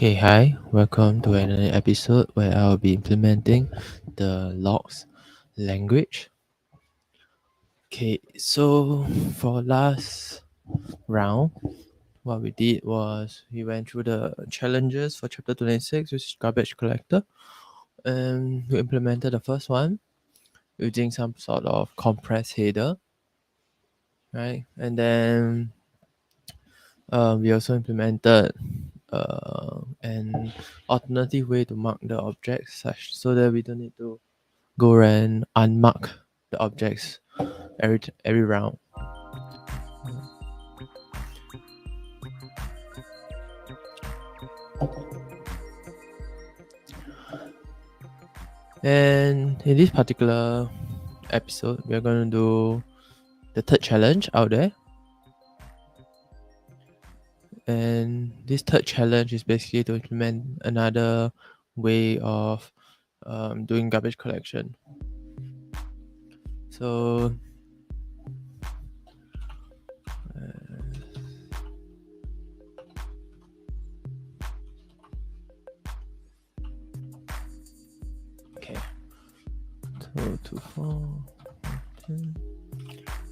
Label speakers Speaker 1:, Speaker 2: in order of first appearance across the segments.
Speaker 1: Okay, hi, welcome to another episode where I'll be implementing the logs language. Okay, so for last round, what we did was we went through the challenges for chapter 26, which is garbage collector, and we implemented the first one using some sort of compressed header, right? And then we also implemented an alternative way to mark the objects such so that we don't need to go and unmark the objects every round. And in this particular episode, we're going to do the third challenge out there. And this third challenge is basically to implement another way of doing garbage collection. So okay, 224.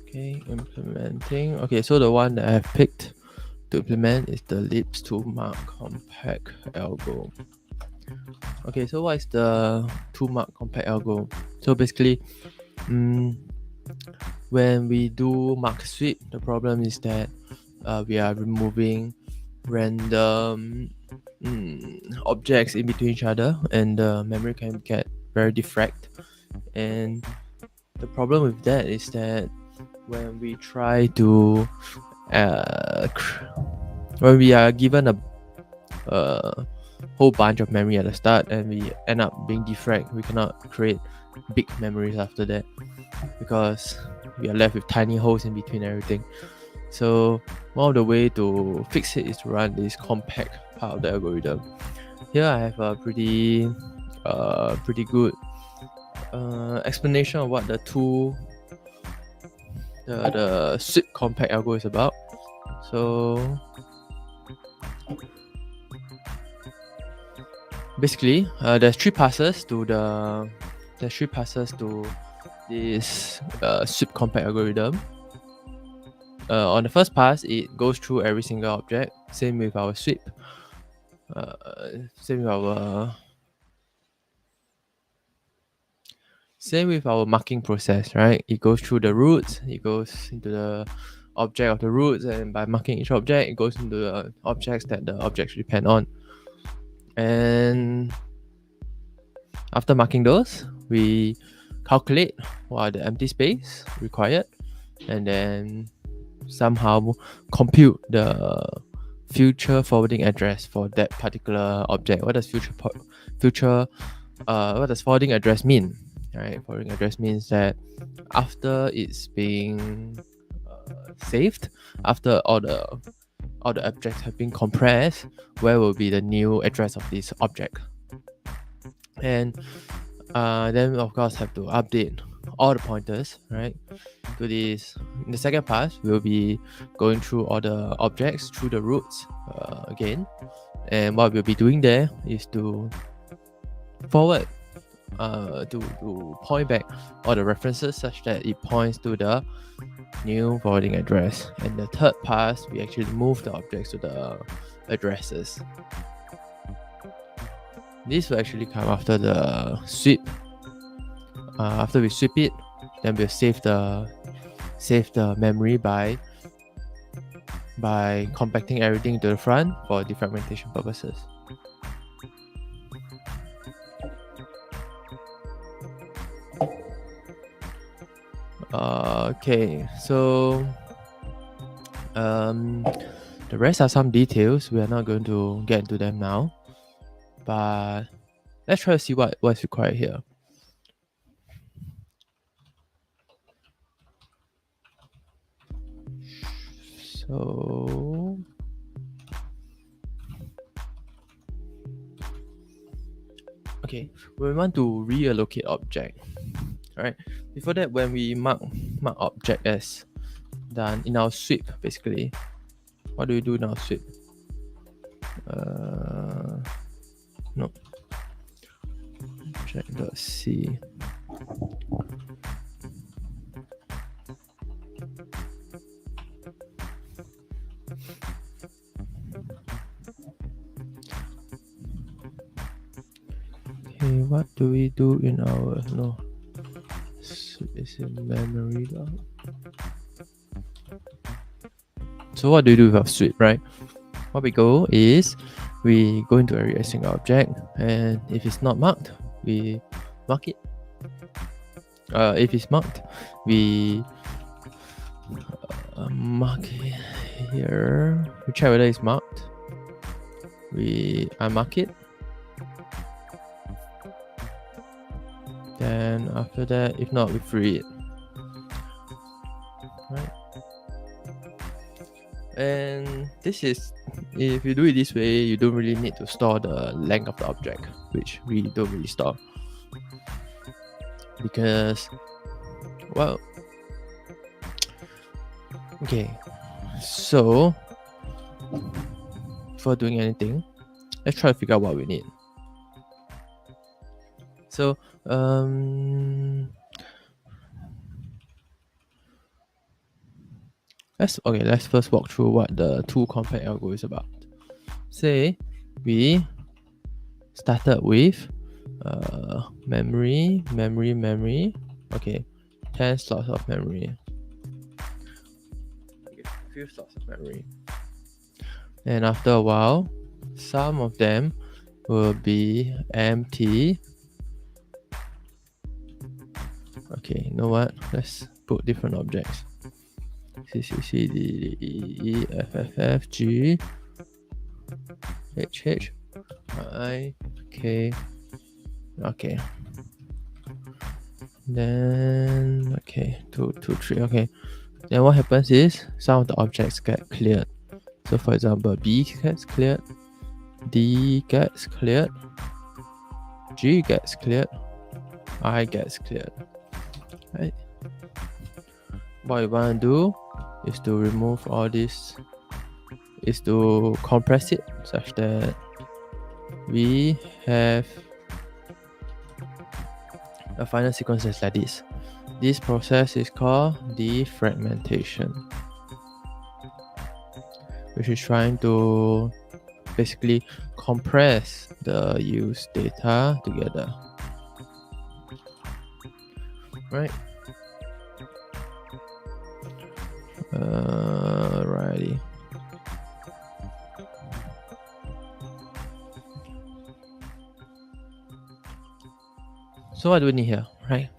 Speaker 1: Okay, implementing. Okay, so the one that I have picked to implement is the lips to mark compact algo. Okay, so what is the 2-mark compact algo? So basically, when we do mark sweep, the problem is that we are removing random objects in between each other, and the memory can get very defragged. And the problem with that is that when we try to when we are given a whole bunch of memory at the start and we end up being defragged, we cannot create big memories after that because we are left with tiny holes in between everything. So one of the way to fix it is to run this compact part of the algorithm. Here I have a pretty good explanation of what the sweep compact algo is about. So basically, there's three passes to this sweep compact algorithm. On the first pass, it goes through every single object. Same with our sweep. Same with our marking process, right? It goes through the roots. It goes into the object of the roots, and by marking each object, it goes into the objects that the objects depend on. And after marking those, we calculate what are the empty space required, and then somehow compute the future forwarding address for that particular object. What does what does forwarding address mean? Right, forwarding address means that after it's being saved, after all the objects have been compressed, where will be the new address of this object? And then of course have to update all the pointers, right, to this. In the second pass, we'll be going through all the objects through the roots again, and what we'll be doing there is to forward to point back all the references such that it points to the new forwarding address. And the third pass, we actually move the objects to the addresses. This will actually come after the sweep. After we sweep it, then we'll save the memory by compacting everything to the front for defragmentation purposes. Okay, so the rest are some details. We are not going to get into them now, but let's try to see what's required here. So okay, we want to reallocate object. Alright, before that, when we mark object as done in our sweep, basically, what do we do in our sweep? No. Object.c. Okay, what do we do in our is in memory dot. So what do we do with our suite, right? What we go is we go into every single object, and if it's not marked, we mark it. If it's marked, we mark it here. We check whether it's marked. We unmark it. Then after that, if not, we free it. Right. And this is, if you do it this way, you don't really need to store the length of the object, which we don't really store. Because, well, okay, so before doing anything, let's try to figure out what we need. So, let's first walk through what the tool compact algo is about. Say we started with memory. Okay, 10 slots of memory. Okay, a few slots of memory. And after a while, some of them will be empty. Okay, you know what? Let's put different objects. C, C, C, D, D, E, F, F, F, G, H, H, I, K. Okay. Then, okay, 2, 2, 3. Okay. Then what happens is some of the objects get cleared. So for example, B gets cleared, D gets cleared, G gets cleared, I gets cleared. Right? What we want to do is to remove all this, is to compress it such that we have a final sequence is like this. This process is called defragmentation, which is trying to basically compress the used data together. Right? Alrighty. So what do we need here, right?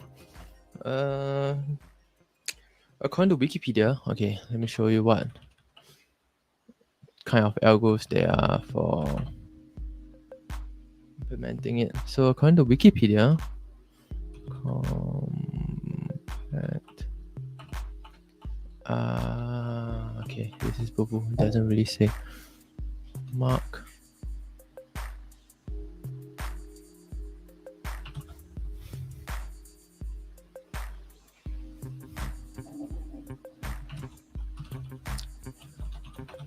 Speaker 1: According to Wikipedia, okay, let me show you what kind of algos there are for implementing it. So according to Wikipedia, compact. Okay, this is boo boo. It doesn't really say. Mark.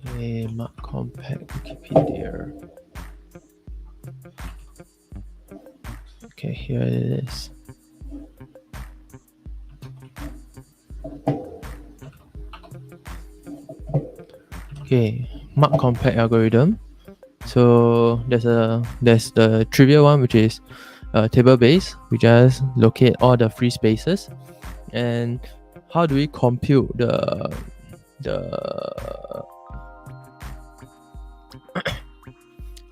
Speaker 1: Okay, mark compact Wikipedia. Okay, here it is. Okay, mark compact algorithm. So there's the trivial one, which is table based. We just locate all the free spaces, and how do we compute the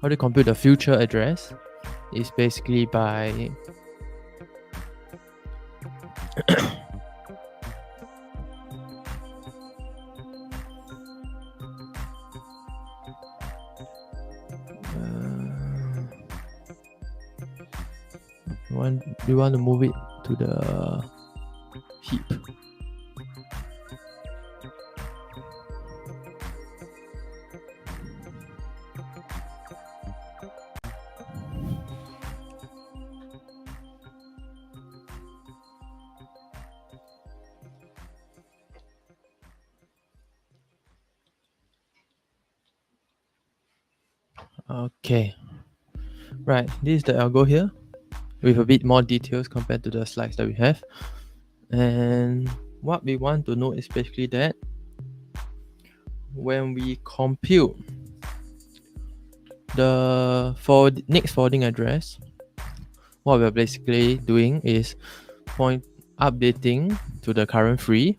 Speaker 1: how do you compute the future address? Is basically by we want to move it to the heap. Okay, Right, this is the algo here with a bit more details compared to the slides that we have. And what we want to know is basically that when we compute the next forwarding address, what we're basically doing is updating to the current free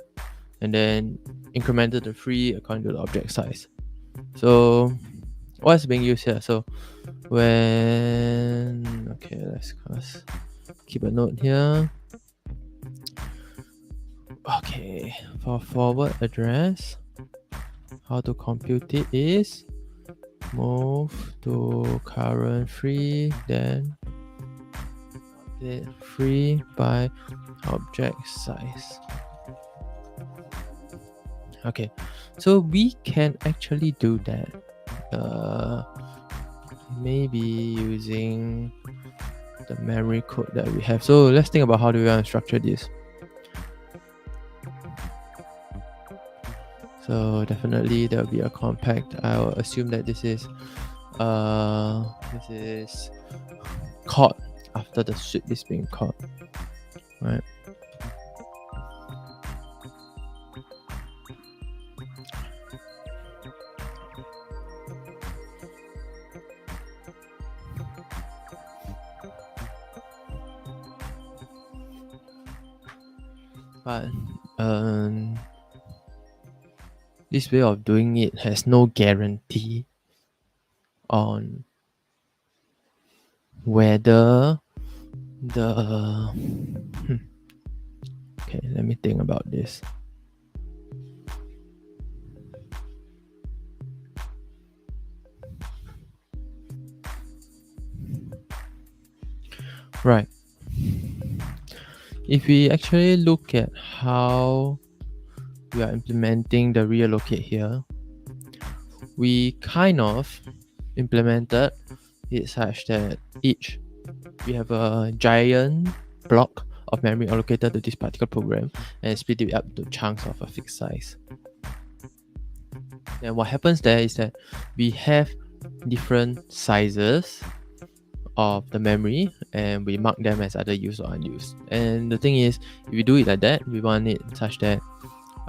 Speaker 1: and then incremented the free according to the object size. So what's being used here? So let's keep a note here. Okay, for forward address, how to compute it is move to current free, then update free by object size. Okay, so we can actually do that maybe using the memory code that we have. So let's think about how do we want to structure this. So definitely there will be a compact. I'll assume that this is called after the sweep is being called, right? But this way of doing it has no guarantee on whether the okay, let me think about this. Right. If we actually look at how we are implementing the reallocate here, we kind of implemented it such that we have a giant block of memory allocated to this particular program and split it up to chunks of a fixed size. And what happens there is that we have different sizes of the memory and we mark them as either used or unused. And the thing is, if we do it like that, we want it such that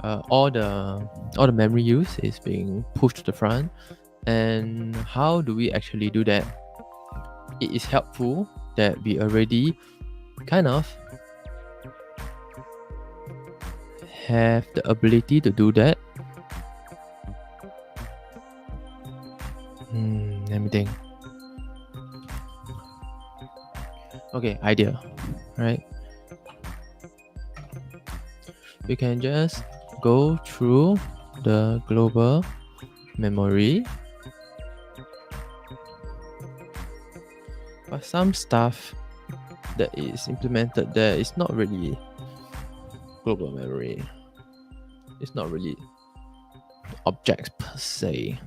Speaker 1: all the memory use is being pushed to the front. And how do we actually do that? It is helpful that we already kind of have the ability to do that. Let me think. Okay, idea, right? We can just go through the global memory, but some stuff that is implemented there is not really global memory. It's not really objects per se,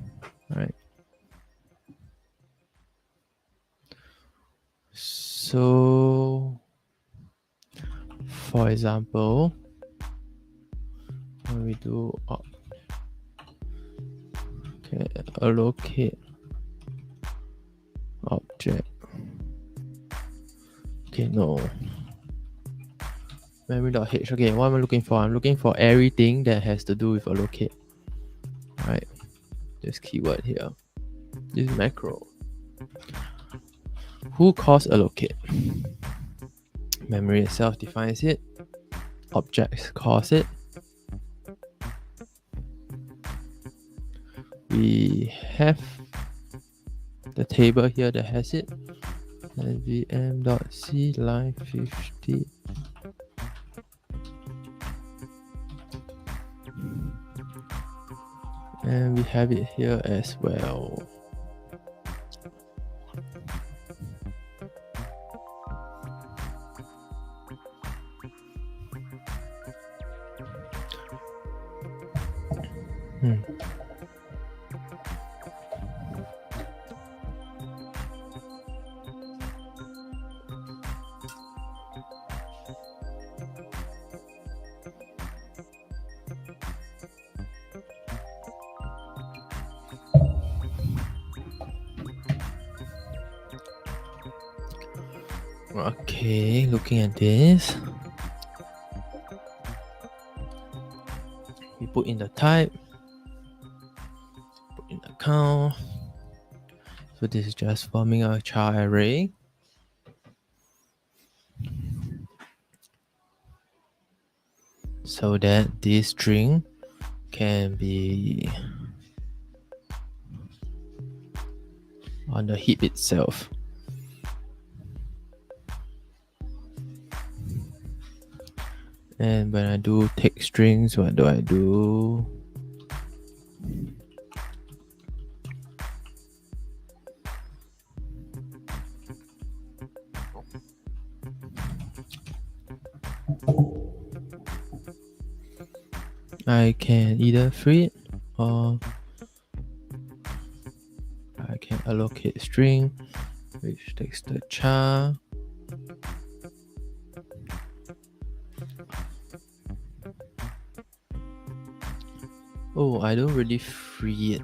Speaker 1: right? So, for example, when we do allocate object. Okay, no. Memory.h. Okay, what am I looking for? I'm looking for everything that has to do with allocate. Right. This keyword here. This macro. Who calls allocate? Memory itself defines it. Objects calls it. We have the table here that has it. nvm.c line 50. And we have it here as well. Okay, looking at this, we put in the type, put in the count. So this is just forming a char array. So that this string can be on the heap itself. And when I do take strings, what do I do? I can either free it or I can allocate string, which takes the char. Oh, I don't really free it.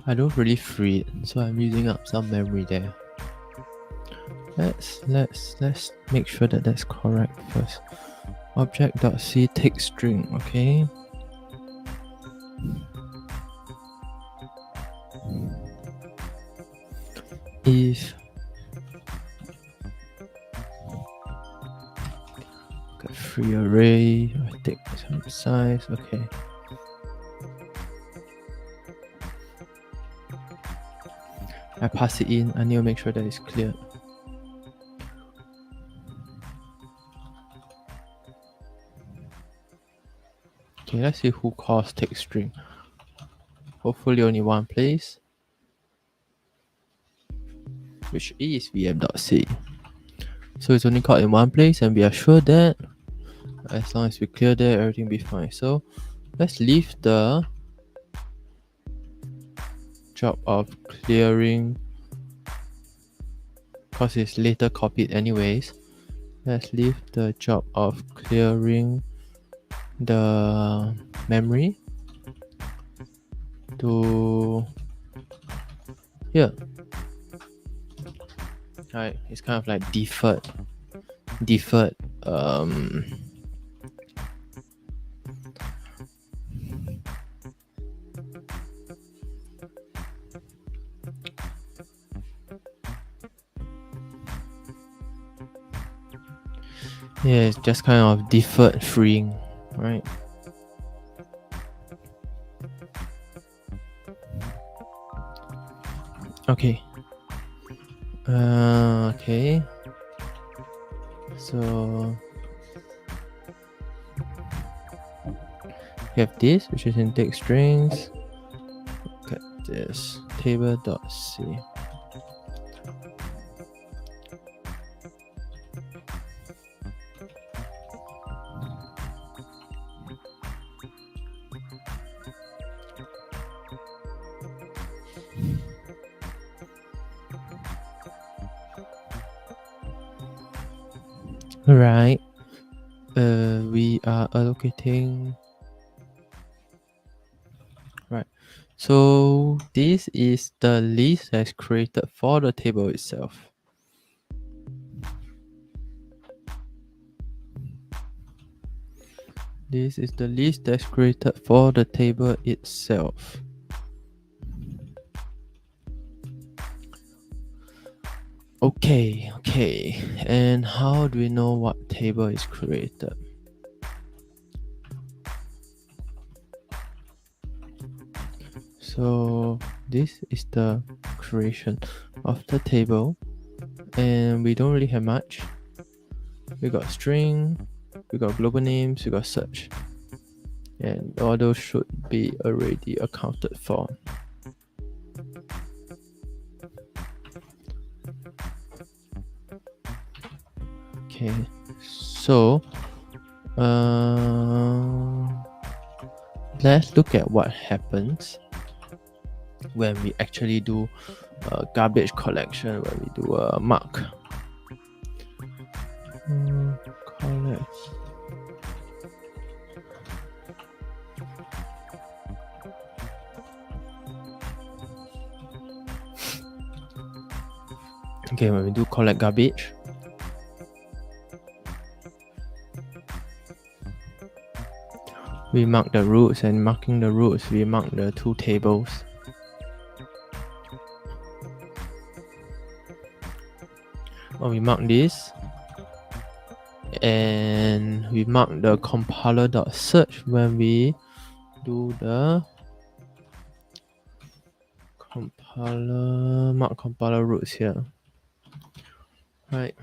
Speaker 1: I don't really free it, so I'm using up some memory there. Let's make sure that that's correct first. Object.c take string, okay. If free array, I take some size, okay. I pass it in, I need to make sure that it's clear. Okay, let's see who calls take string. Hopefully only one place, which is vm.c. So it's only called in one place, and we are sure that as long as we clear there, everything will be fine. So let's leave the job of clearing, because it's later copied anyways. Let's leave the job of clearing the memory to here. Right, it's kind of like deferred yeah, it's just kind of deferred freeing, right? Okay. Okay. So we have this, which is in take strings. Look at this table.c. Alright. We are allocating. Right. So this is the list that's created for the table itself. This is the list that's created for the table itself. Okay. And how do we know what table is created? So this is the creation of the table, and we don't really have much. We got string, we got global names, we got search, and all those should be already accounted for. Okay, so let's look at what happens when we actually do a garbage collection, when we do a mark. Collect. Okay, when we do collect garbage, we mark the routes, and marking the routes, we mark the two tables. Well, we mark this, and we mark the compiler.search when we do the mark compiler routes here. Right.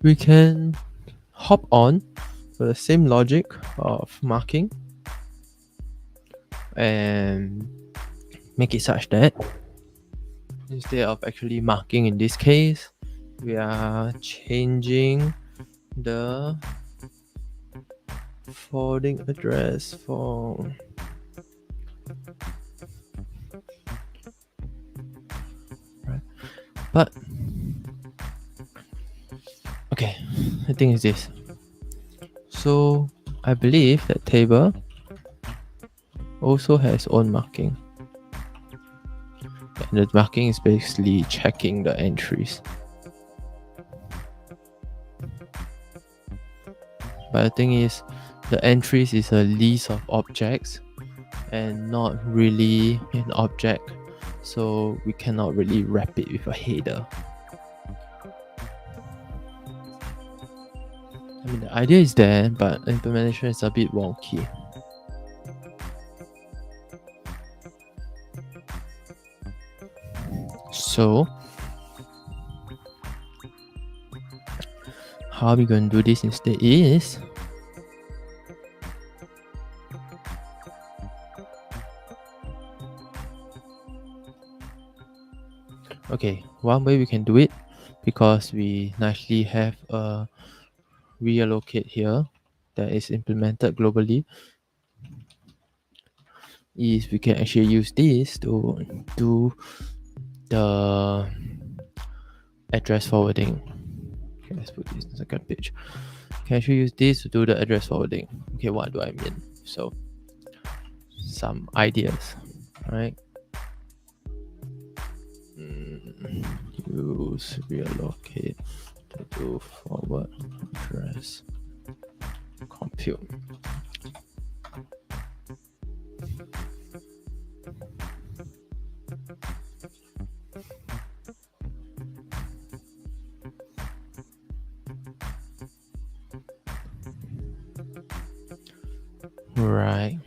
Speaker 1: We can hop on to the same logic of marking and make it such that instead of actually marking in this case, we are changing the forwarding address for but okay, the thing is this. So I believe that table also has own marking. And the marking is basically checking the entries. But the thing is, the entries is a list of objects and not really an object, so we cannot really wrap it with a header. I mean, the idea is there, but the implementation is a bit wonky. So how are we going to do this instead is okay, one way we can do it, because we nicely have a reallocate here that is implemented globally, is we can actually use this to do the address forwarding. Okay, let's put this in the second page. Can actually use this to do the address forwarding. Okay, what do I mean? So some ideas, right? Use reallocate to do forward address compute. Right.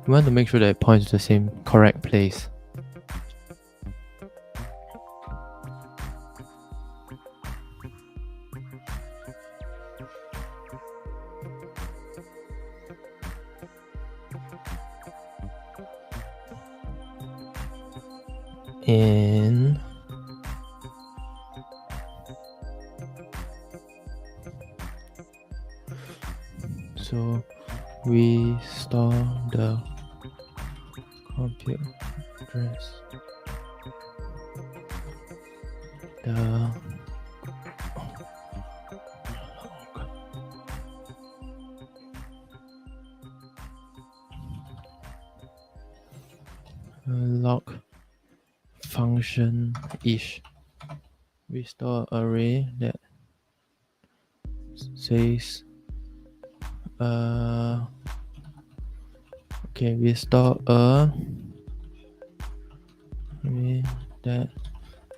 Speaker 1: We want to make sure that it points to the same correct place. And so we store the compute address, the log function ish. We store array that says okay, we store a array that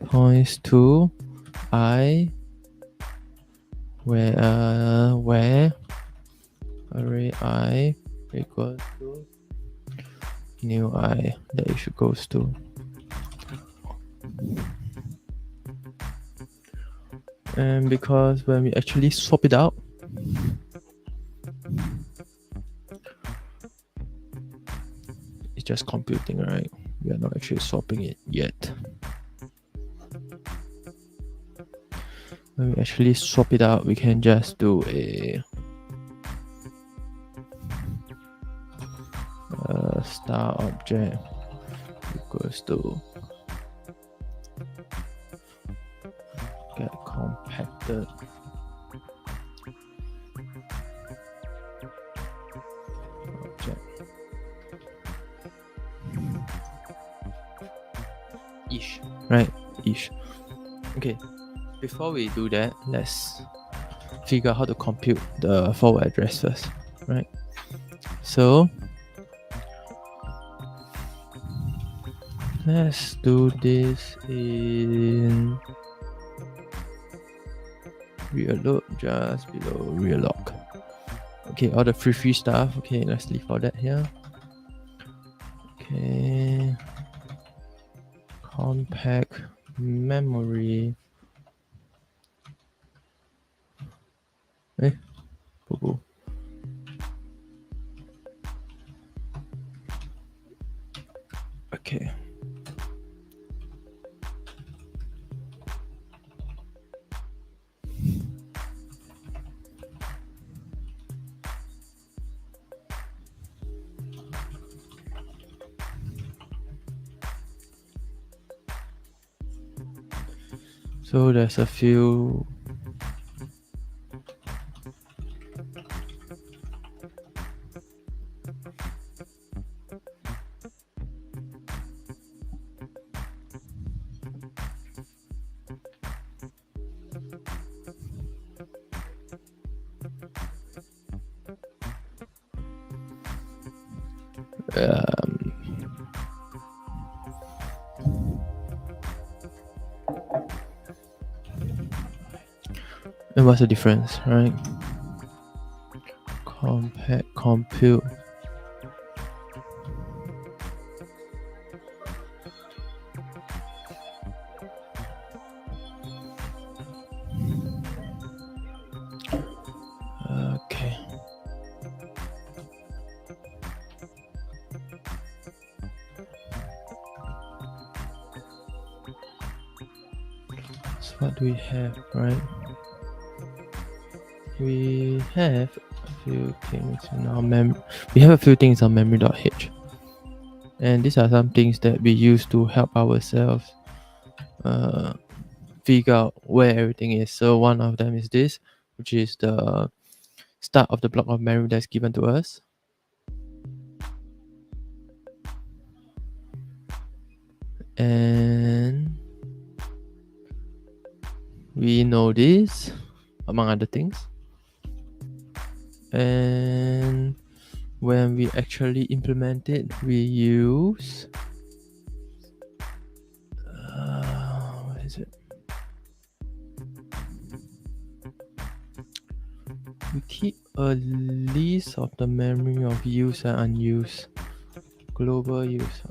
Speaker 1: points to I where array I equals to new I that it should goes to. And because when we actually swap it out, it's just computing, right? We are not actually swapping it yet. When we actually swap it out, we can just do a star object equals to get compacted object ish, right? Ish. Okay, before we do that, let's figure out how to compute the forward address first, right? So let's do this in real load, just below real log. Okay, all the free stuff. Okay, let's leave all that here. Okay, compact memory. Boo-boo. Okay. So there's a few and what's the difference, right? Compact compute. Okay. So what do we have, right? We have a few things in our we have a few things on memory.h, and these are some things that we use to help ourselves figure out where everything is. So one of them is this, which is the start of the block of memory that's given to us. And we know this, among other things. And when we actually implement it, we use what is it? We keep a list of the memory of used and unused, global use.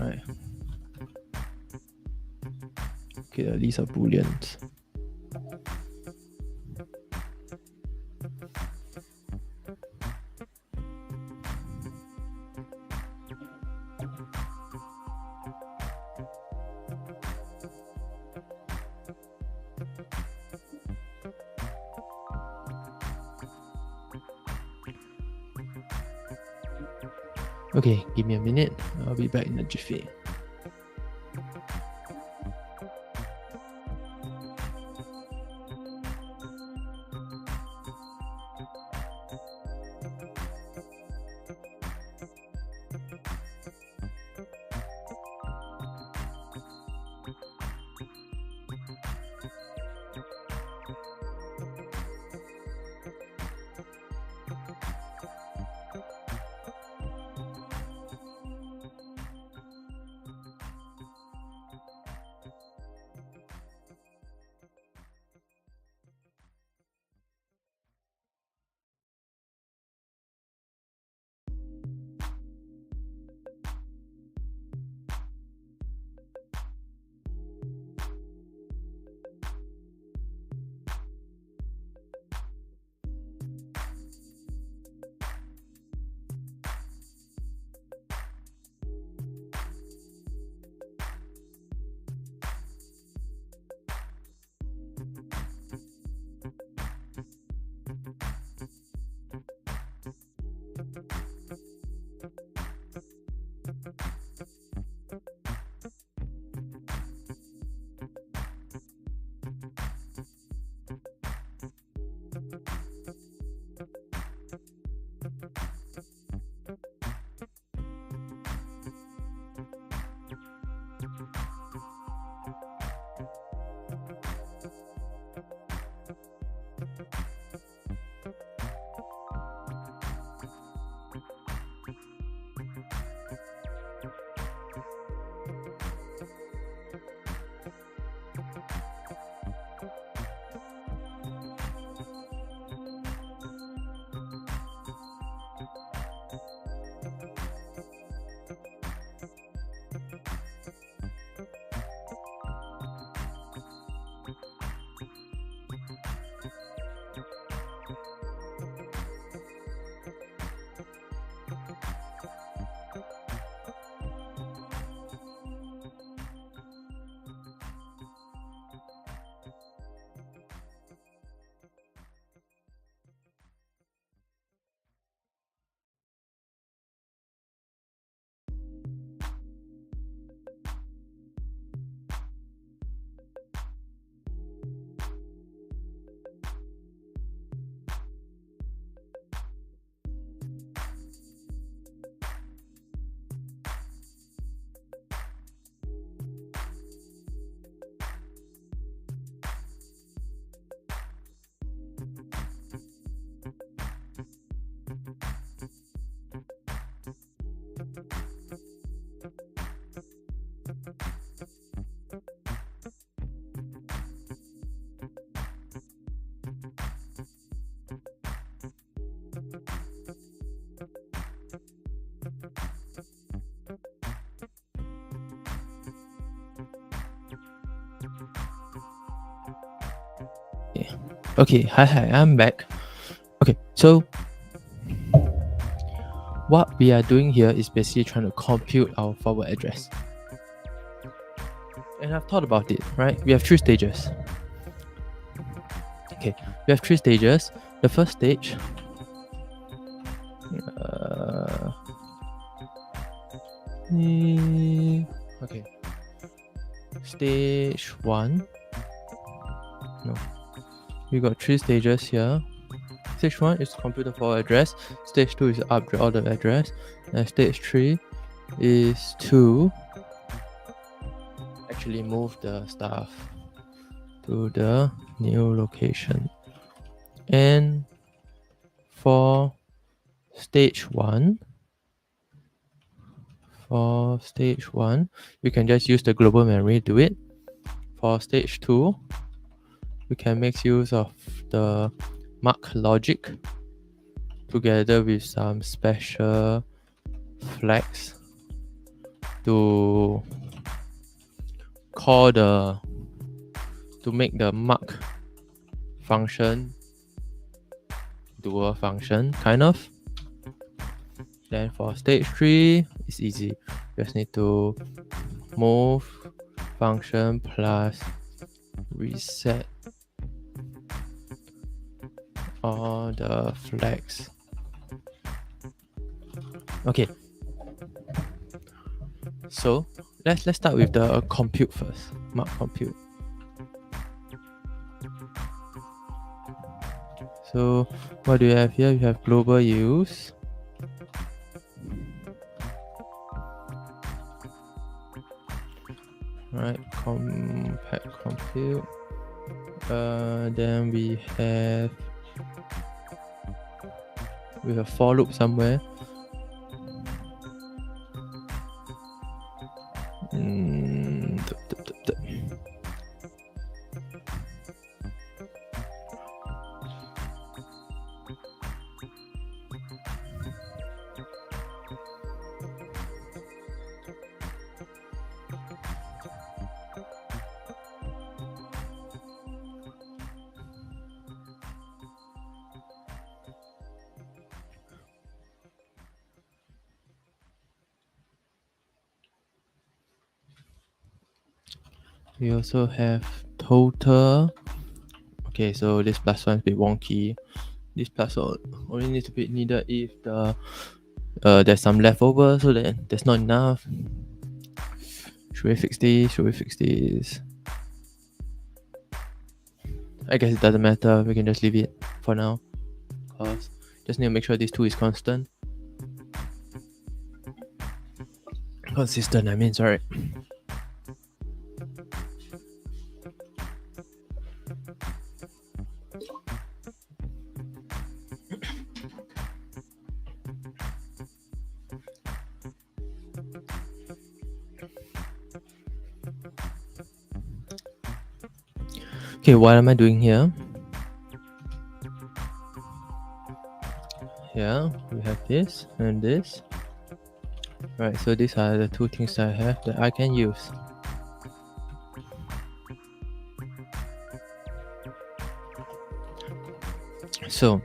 Speaker 1: Right. Okay, a list of booleans. Okay, give me a minute. I'll be back in a jiffy. Okay, hi, I'm back. Okay, so what we are doing here is basically trying to compute our forward address. And I've thought about it, right? We have 3 stages. Okay, we have 3 stages. The first stage, okay, stage 1. No, we got 3 stages here. Stage 1 is compute the forward address. Stage 2 is upgrade all the address. And stage 3 is to actually move the stuff to the new location. And for stage 1, you can just use the global memory to do it. For stage 2, we can make use of the mark logic together with some special flags to make the mark function do a function, kind of. Then for stage 3, it's easy. Just need to move function plus reset all the flags. Okay. So let's start with the compute first. Mark compute. So what do you have here? You have global use. Right, compact compute. Then we have for loop somewhere. We also have total. Okay, so this plus one is a bit wonky. This plus one only needs to be needed if there's some leftover, so that there's not enough. Should we fix this? I guess it doesn't matter. We can just leave it for now. Cause just need to make sure this 2 is constant. Consistent, I mean, sorry. Okay, what am I doing here? Here we have this and this. Right, so these are the 2 things I have that I can use. So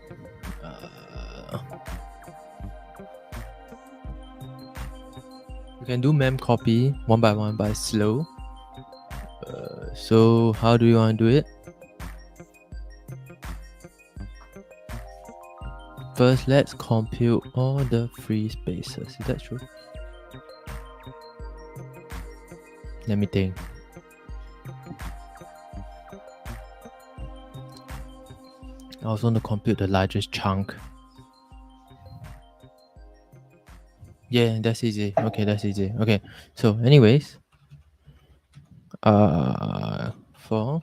Speaker 1: you can do mem copy one by one, but it's slow. So how do you want to do it? First, let's compute all the free spaces. Is that true? Let me think. I also want to compute the largest chunk. Yeah, that's easy. Okay, that's easy. Okay, so anyways, so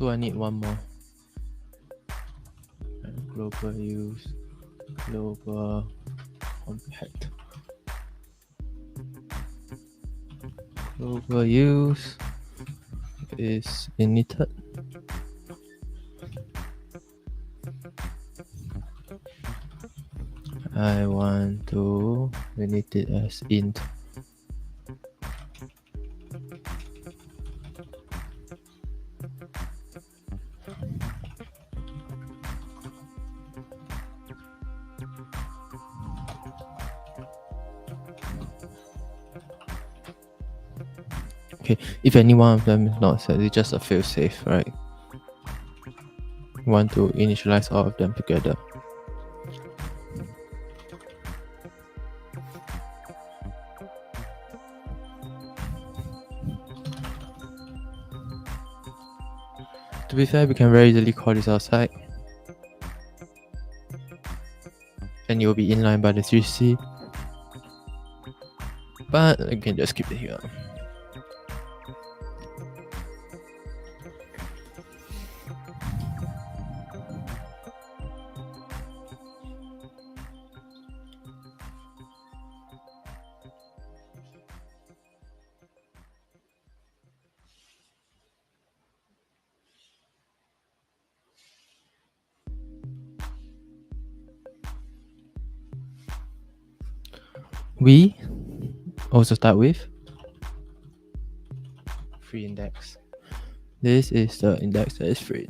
Speaker 1: I need one more. Global use, global compact. Global use is initted. I want to init it as int. Okay, if any one of them is not set, it's just a failsafe, right? We want to initialize all of them together. To be fair, we can very easily call this outside, and it will be inline by the 3C. But we can just keep it here. We also start with free index. This is the index that is free.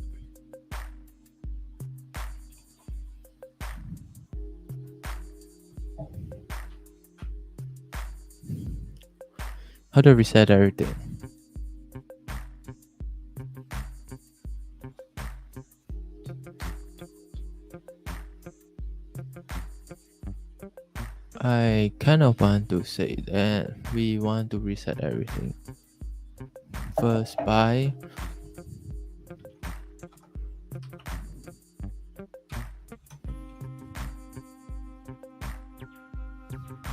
Speaker 1: How do I reset everything? I kind of want to say that we want to reset everything first by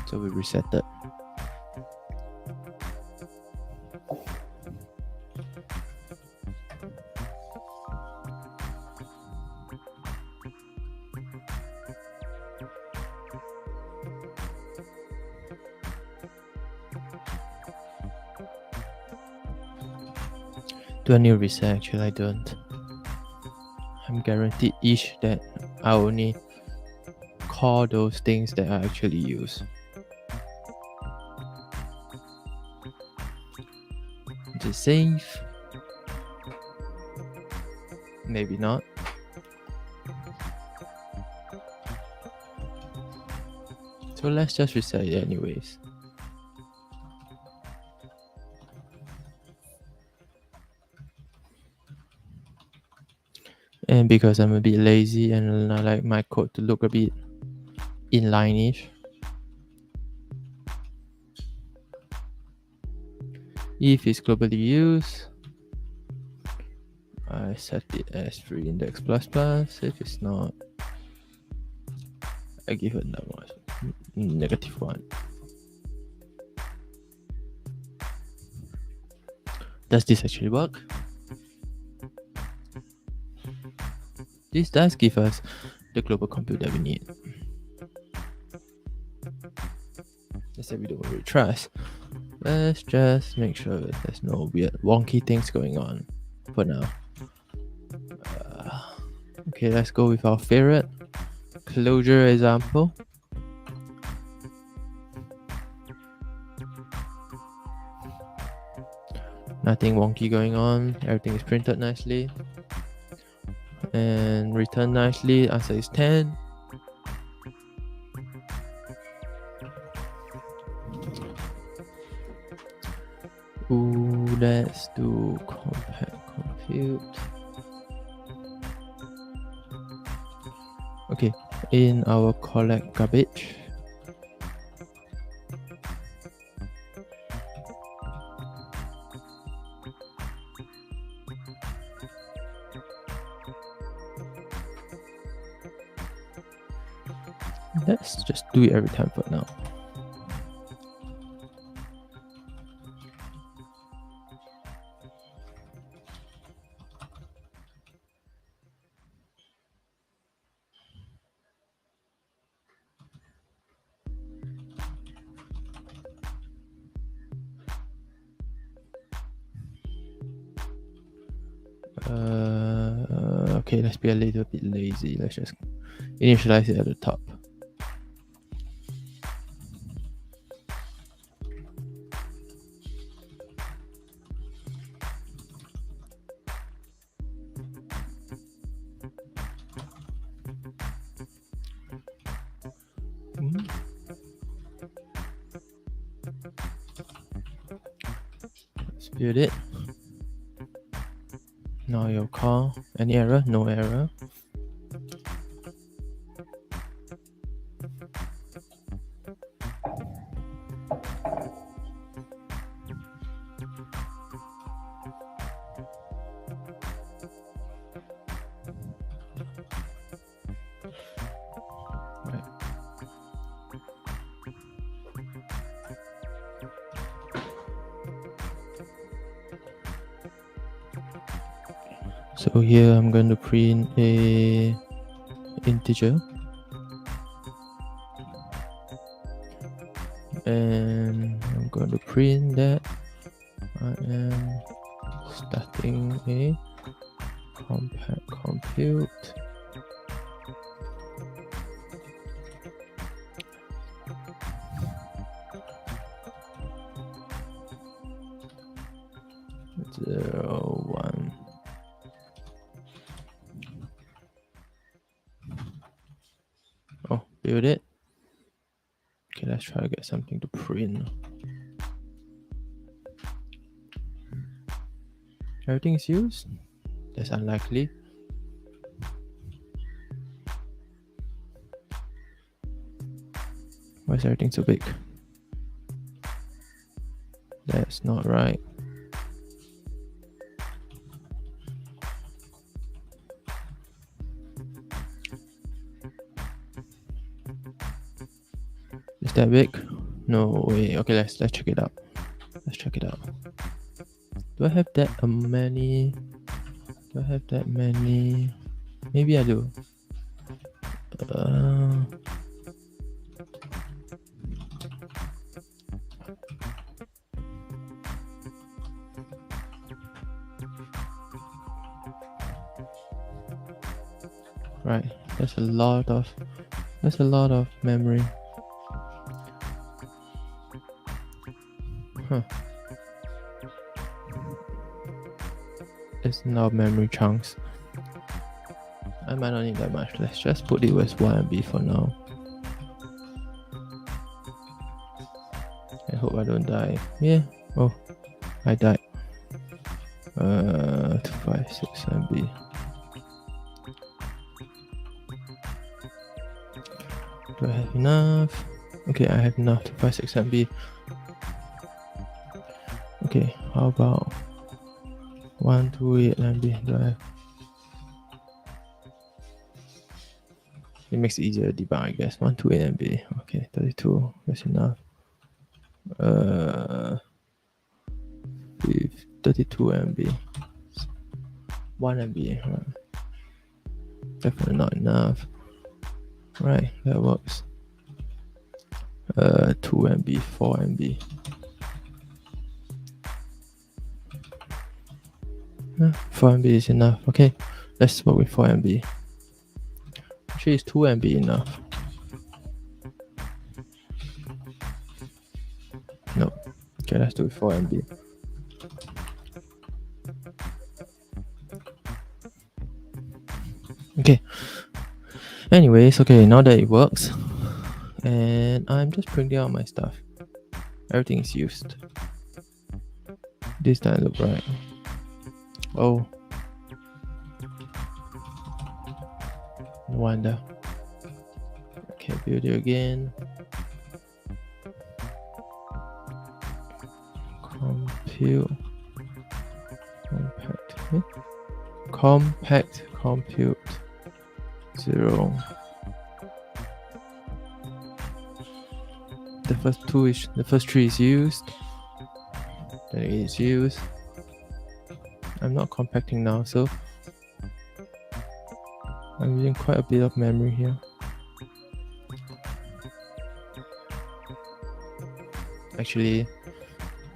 Speaker 1: so we reset that. Do I need to reset? Actually, I don't. I'm guaranteed each that I only call those things that I actually use. Just save. Maybe not. So let's just reset it anyways. And because I'm a bit lazy and I like my code to look a bit inline-ish, if it's globally used, I set it as free index plus plus. If it's not, I give it that one -1. Does this actually work? This does give us the global compute that we need. Let's say we don't really trust. Let's just make sure that there's no weird wonky things going on for now. Okay, let's go with our favorite closure example. Nothing wonky going on. Everything is printed nicely and returned nicely. Answer is 10. Ooh, let's do compact compute. Okay, in our collect garbage, let's just do it every time for now. Okay, let's be a little bit lazy. Let's just initialize it at the top. Build it. Now your call. Any error? No error. Right. So here I'm going to print a integer, and I'm going to print that I am starting a compact compute. Zero, one. Oh, build it. Okay, let's try to get something to print. Everything is used? That's unlikely. Why is everything so big? That's not right. Is that big? No way. Okay, let's check it out. Let's check it out. Do I have that many? Do I have that many? Maybe I do. Right. That's a lot of memory. Huh. It's now memory chunks. I might not need that much. Let's just put it as 1 MB for now. I hope I don't die. Yeah. Oh, I died. 256 MB. Do I have enough? Okay, I have enough. 256 MB. Okay, how about 128 MB? Do I have? It makes it easier to debug, I guess. 128 MB. Okay, 32. That's enough. 32 MB. 1 MB. Right. Definitely not enough. Right, that works. 2 MB, 4 MB. 4 MB is enough. Okay, let's work with 4 MB. Actually, is 2 MB enough? No. Okay, let's do 4 MB. Okay. Anyways, okay, now that it works, and I'm just printing out my stuff. Everything is used. This doesn't look right. Oh. No wonder. Okay, build it again. Compute. Compact compute 0. The first three is used. Then it is used. I'm not compacting now, so I'm using quite a bit of memory here. Actually,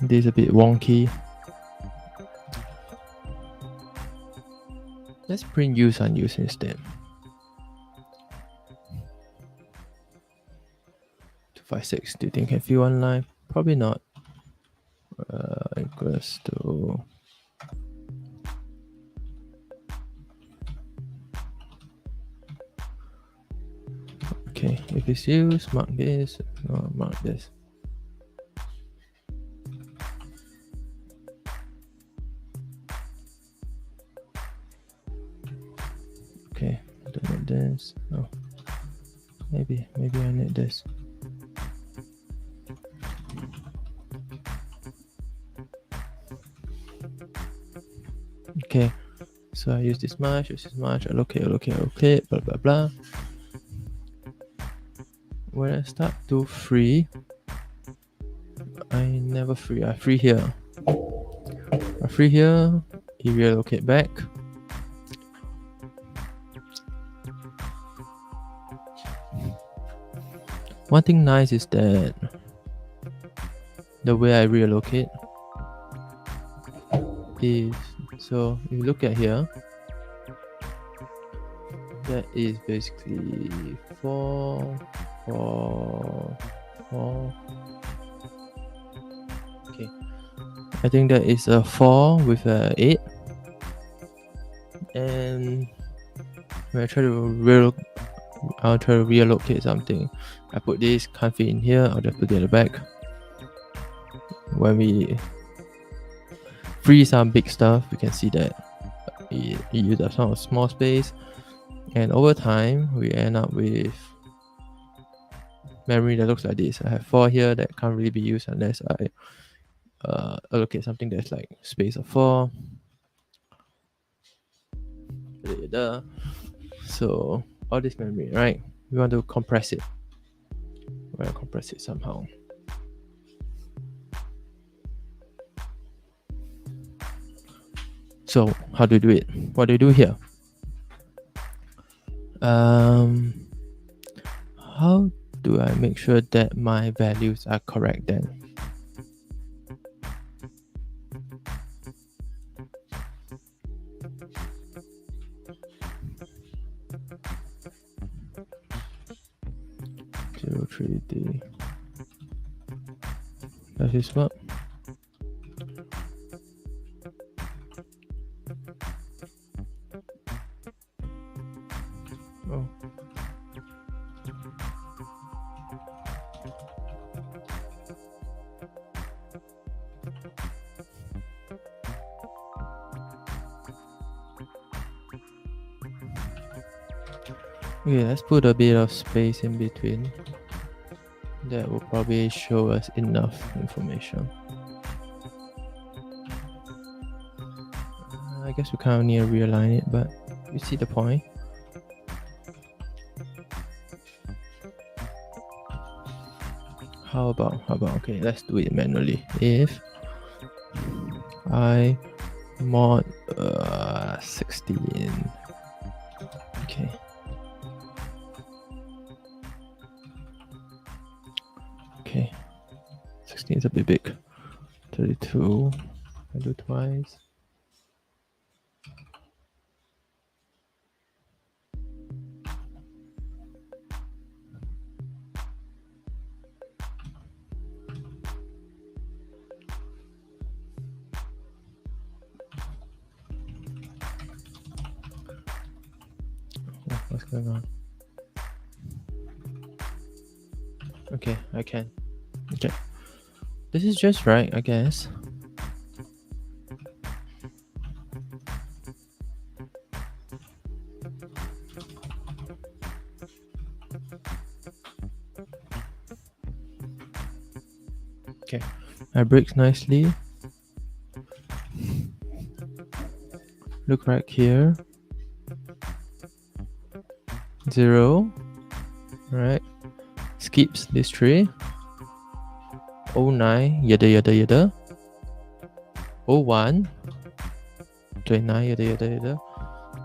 Speaker 1: this is a bit wonky. Let's print use unused instead. 256. Do you think I can fill one line? Probably not. Equals to okay. If it's used, mark this. No, mark this. this. Oh, maybe I need this. Okay, so I use this much, allocate, blah blah blah. When I start to free, I never free. I free here. I free here. You reallocate back. One thing nice is that the way I reallocate is, so if you look at here, that is basically 4, 4, 4. Okay, I think that is a 4 with a 8, and when I try to I'll try to reallocate something. I put this, can't fit in here, I'll just put it at the back. When we free some big stuff, we can see that it uses up some small space, and over time we end up with memory that looks like this. I have 4 here that can't really be used unless I allocate something that's like space of 4. So all this memory, right? We want to compress it. We want to compress it somehow. So how do you do it? What do you do here? How do I make sure that my values are correct then? Zero 3D. Does this work? Oh. Okay, let's put a bit of space in between. That will probably show us enough information. I guess we kind of need to realign it, but you see the point. How about, okay, let's do it manually. If I mod 16, okay. Okay, 16 is a bit big. 32, I do twice. Oh, what's going on? Okay, I can. Okay, this is just right, I guess. Okay, I breaks nicely. Look right here. 0, right? Skips this tree. 09, yada. 01, 29, yada.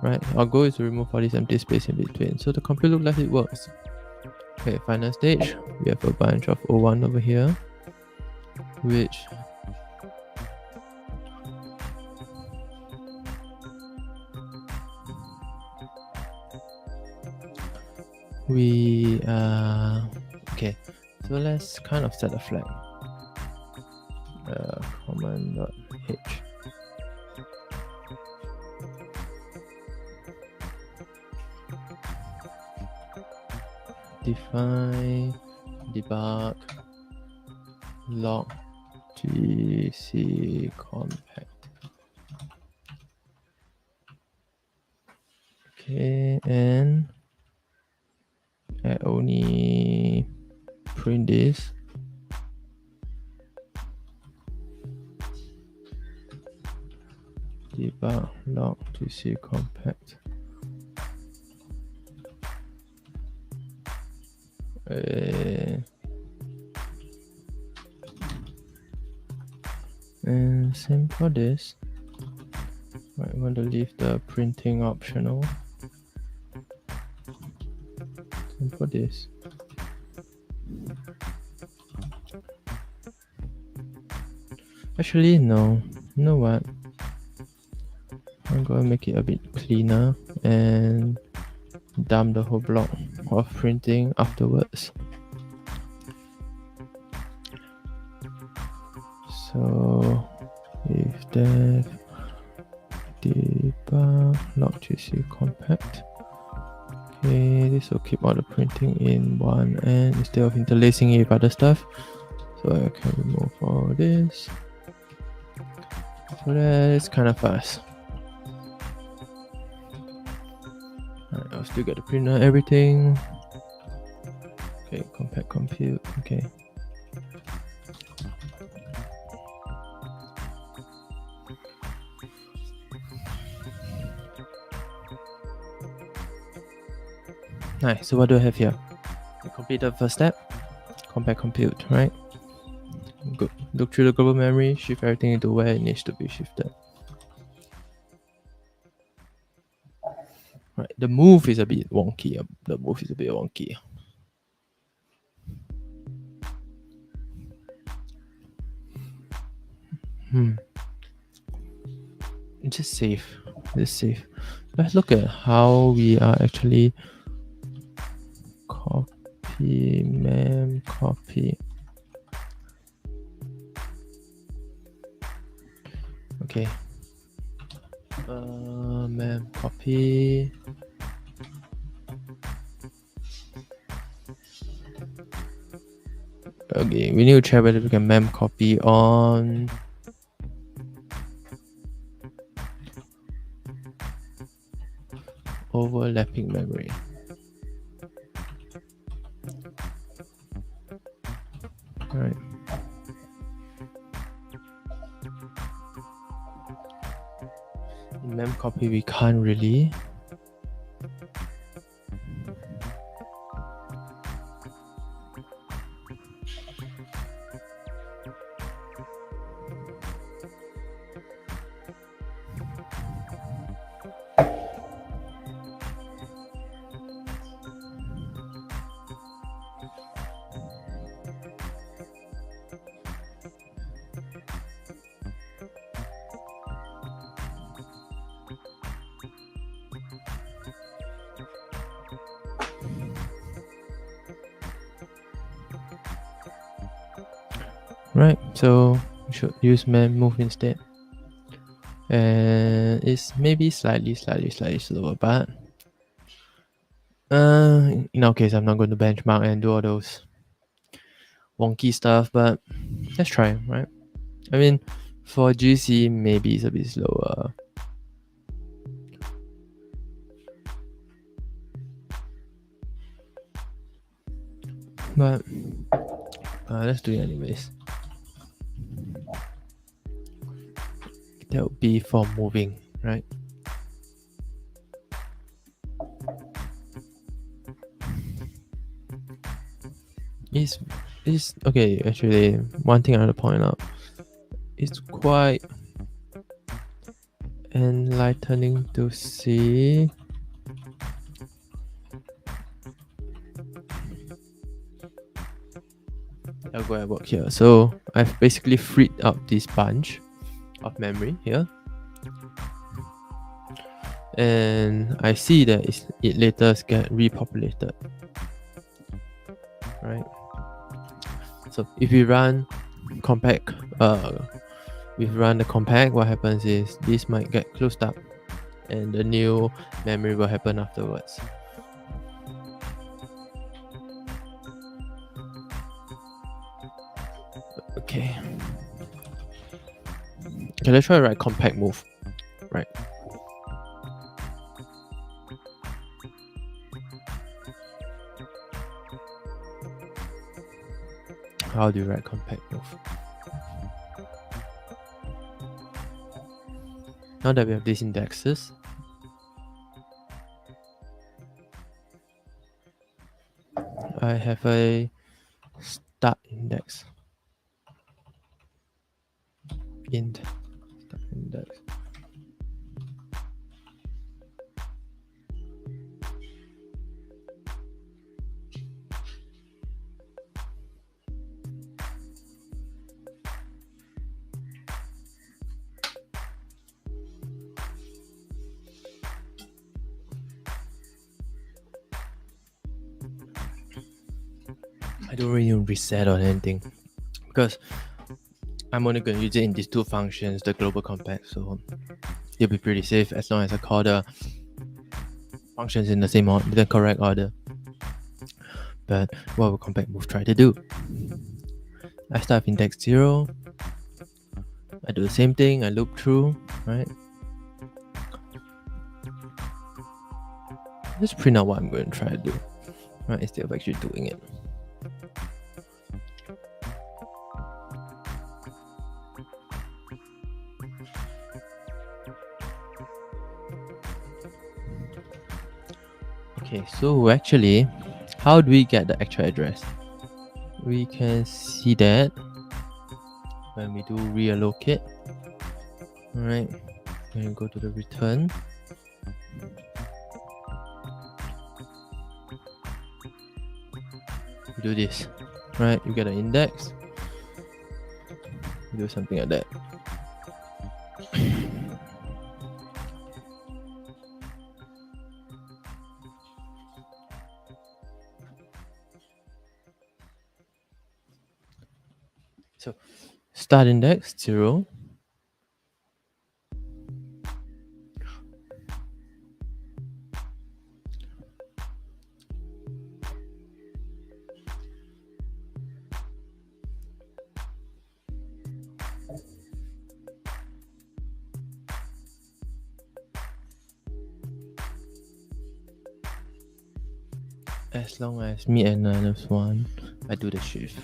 Speaker 1: Right, our goal is to remove all this empty space in between. So the computer looks like it works. Okay, final stage. We have a bunch of 01 over here, which we okay, so let's kind of set a flag. Command.h. Define debug log gc compact. Okay, and I only print this. Debug log to see compact. And same for this. I want to leave the printing optional. Same for this. Actually, no. You know what? I'm going to make it a bit cleaner and dump the whole block of printing afterwards. So if def debug log gc compact. Okay, this will keep all the printing in one end instead of interlacing it with other stuff. So I can remove all this. So that's kind of fast. Alright, I'll still get the printer, everything. Okay, compact compute. Okay. Nice. So what do I have here? I completed the first step. Compact compute, right? Good. Look through the global memory, shift everything into where it needs to be shifted. Right. The move is a bit wonky. Just save. Let's look at how we are actually copy mem copy. Okay. Mem copy. Okay, we need to check whether we can mem copy on overlapping memory. Right. In mem copy we can't really. Right, so we should use mem move instead. And it's maybe slightly slower, but in our case, I'm not going to benchmark and do all those wonky stuff, but let's try, right? I mean, for GC, maybe it's a bit slower. But let's do it anyways. That would be for moving, right? It's okay. Actually, one thing I want to point out, it's quite enlightening to see I'll go and work here. So I've basically freed up this bunch of memory here, and I see that it later get repopulated, right? So if we run compact, the compact, what happens is this might get closed up, and the new memory will happen afterwards. Okay, let's try write compact move, right? How do you write compact move? Now that we have these indexes, I have a start index. Int start index. I don't really reset or anything because I'm only going to use it in these two functions, the global compact, so it'll be pretty safe as long as I call the functions in the same order, the correct order. But what will compact move try to do? I start with index 0. I do the same thing, I loop through, right? Just print out what I'm going to try to do, right? Instead of actually doing it. Okay, so actually, how do we get the actual address? We can see that when we do reallocate, alright, when you go to the return, we do this, right? You get an index, you do something like that. So start index 0. As long as me and -1, I do the shift.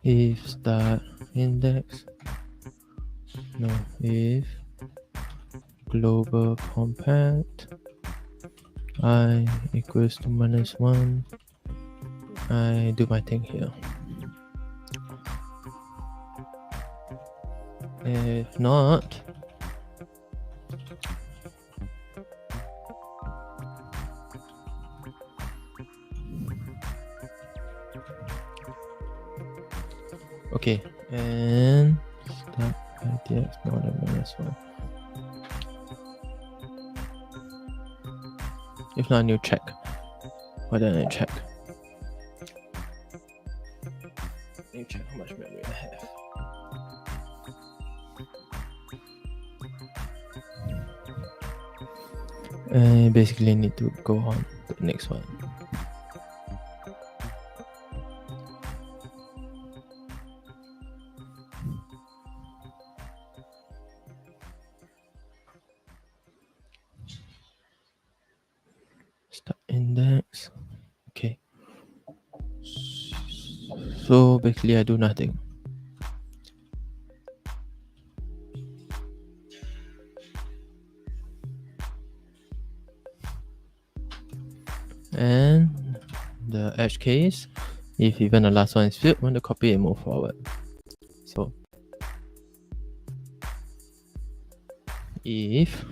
Speaker 1: If start index, no, if global compact I equals to -1, I do my thing here. If not, okay, and start IDX more than -1. If not, you check. Why don't I check? You check how much memory I have. I basically need to go on to the next one. Start index. Okay. So basically I do nothing. And the edge case, if even the last one is filled, want to copy and move forward. So if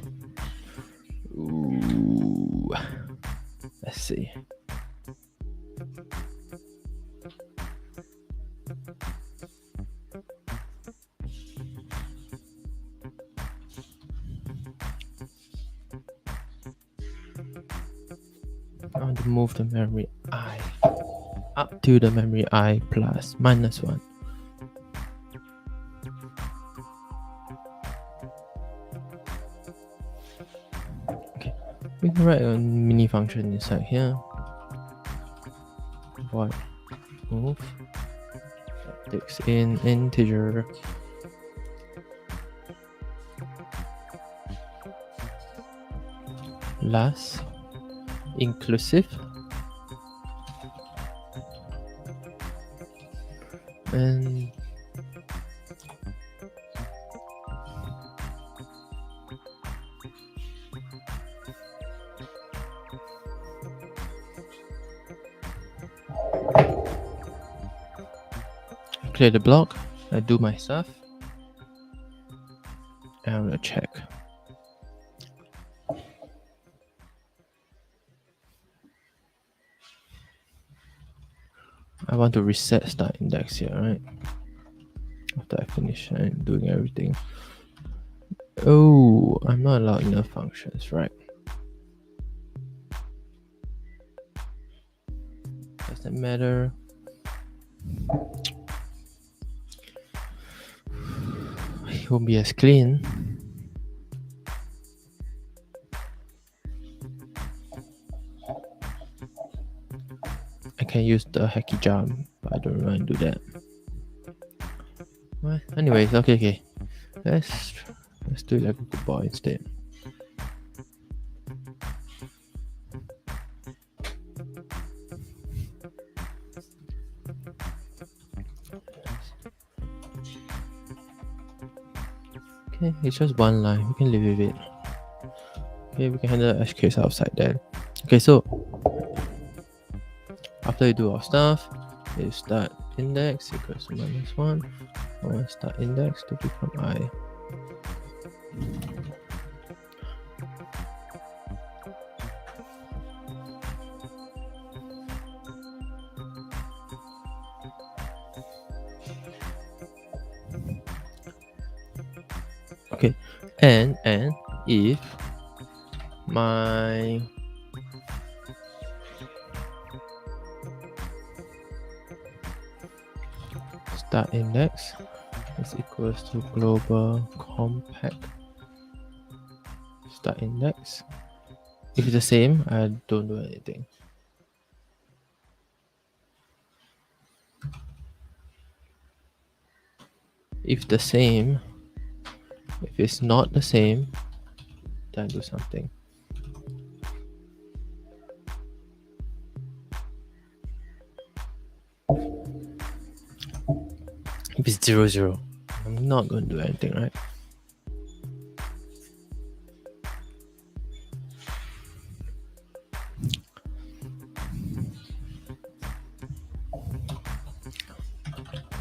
Speaker 1: let's see. I want to move the memory I up to the memory I plus -1. Okay, we can write a mini function inside here. Void move that takes in integer. last inclusive, and clear the block. I do my stuff, and I'm gonna check. I want to reset start index here, right? After I finish and doing everything. Oh, I'm not allowed enough functions, right? Does that matter? It won't be as clean. I can use the hacky jar, but I don't want to do that. Well, anyways, okay. Let's do it like a good boy instead. Okay, it's just one line. We can live with it. Okay, we can handle the edge case outside there. Okay, so after you do our stuff, you start index equals to -1. I want start index to become I. Okay, and if my start index is equals to global compact start index. If it's the same, I don't do anything. If it's not the same, then do something. If it's 0, I'm not going to do anything, right?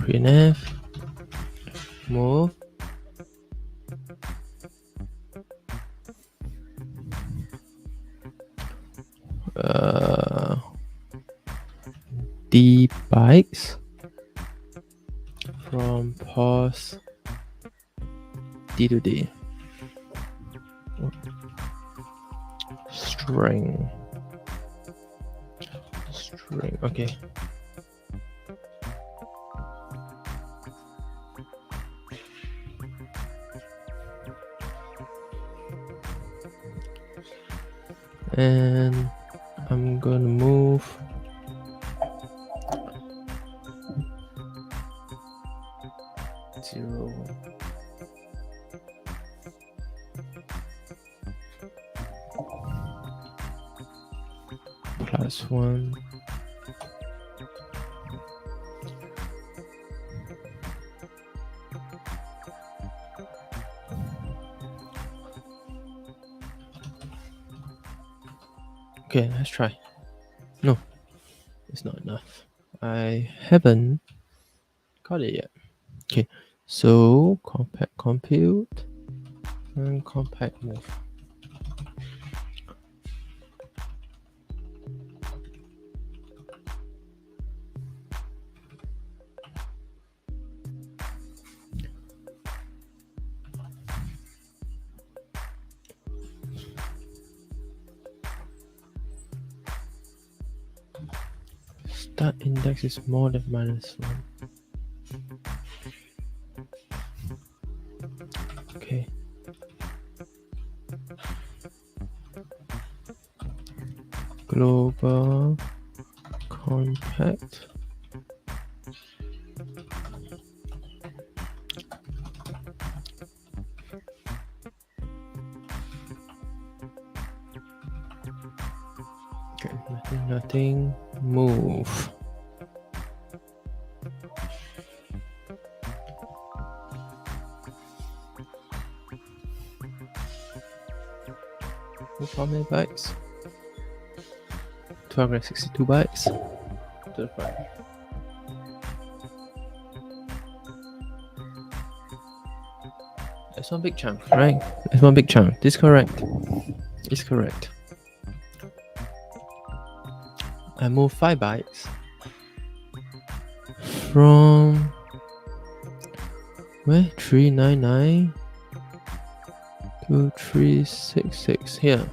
Speaker 1: Printf, move, d bytes from pause d to d. String. Okay. And I'm gonna move zero plus 1 Okay, let's try. No, it's not enough. I haven't got it yet. Okay, so compact compute and compact move. Start index is more than -1. Okay. Global compact Nothing, move. Move how many bytes? 262 bytes to the front. That's one big chunk, right? That's one big chunk. This is correct. It's correct. I move 5 bytes from where? 399 to 366 here.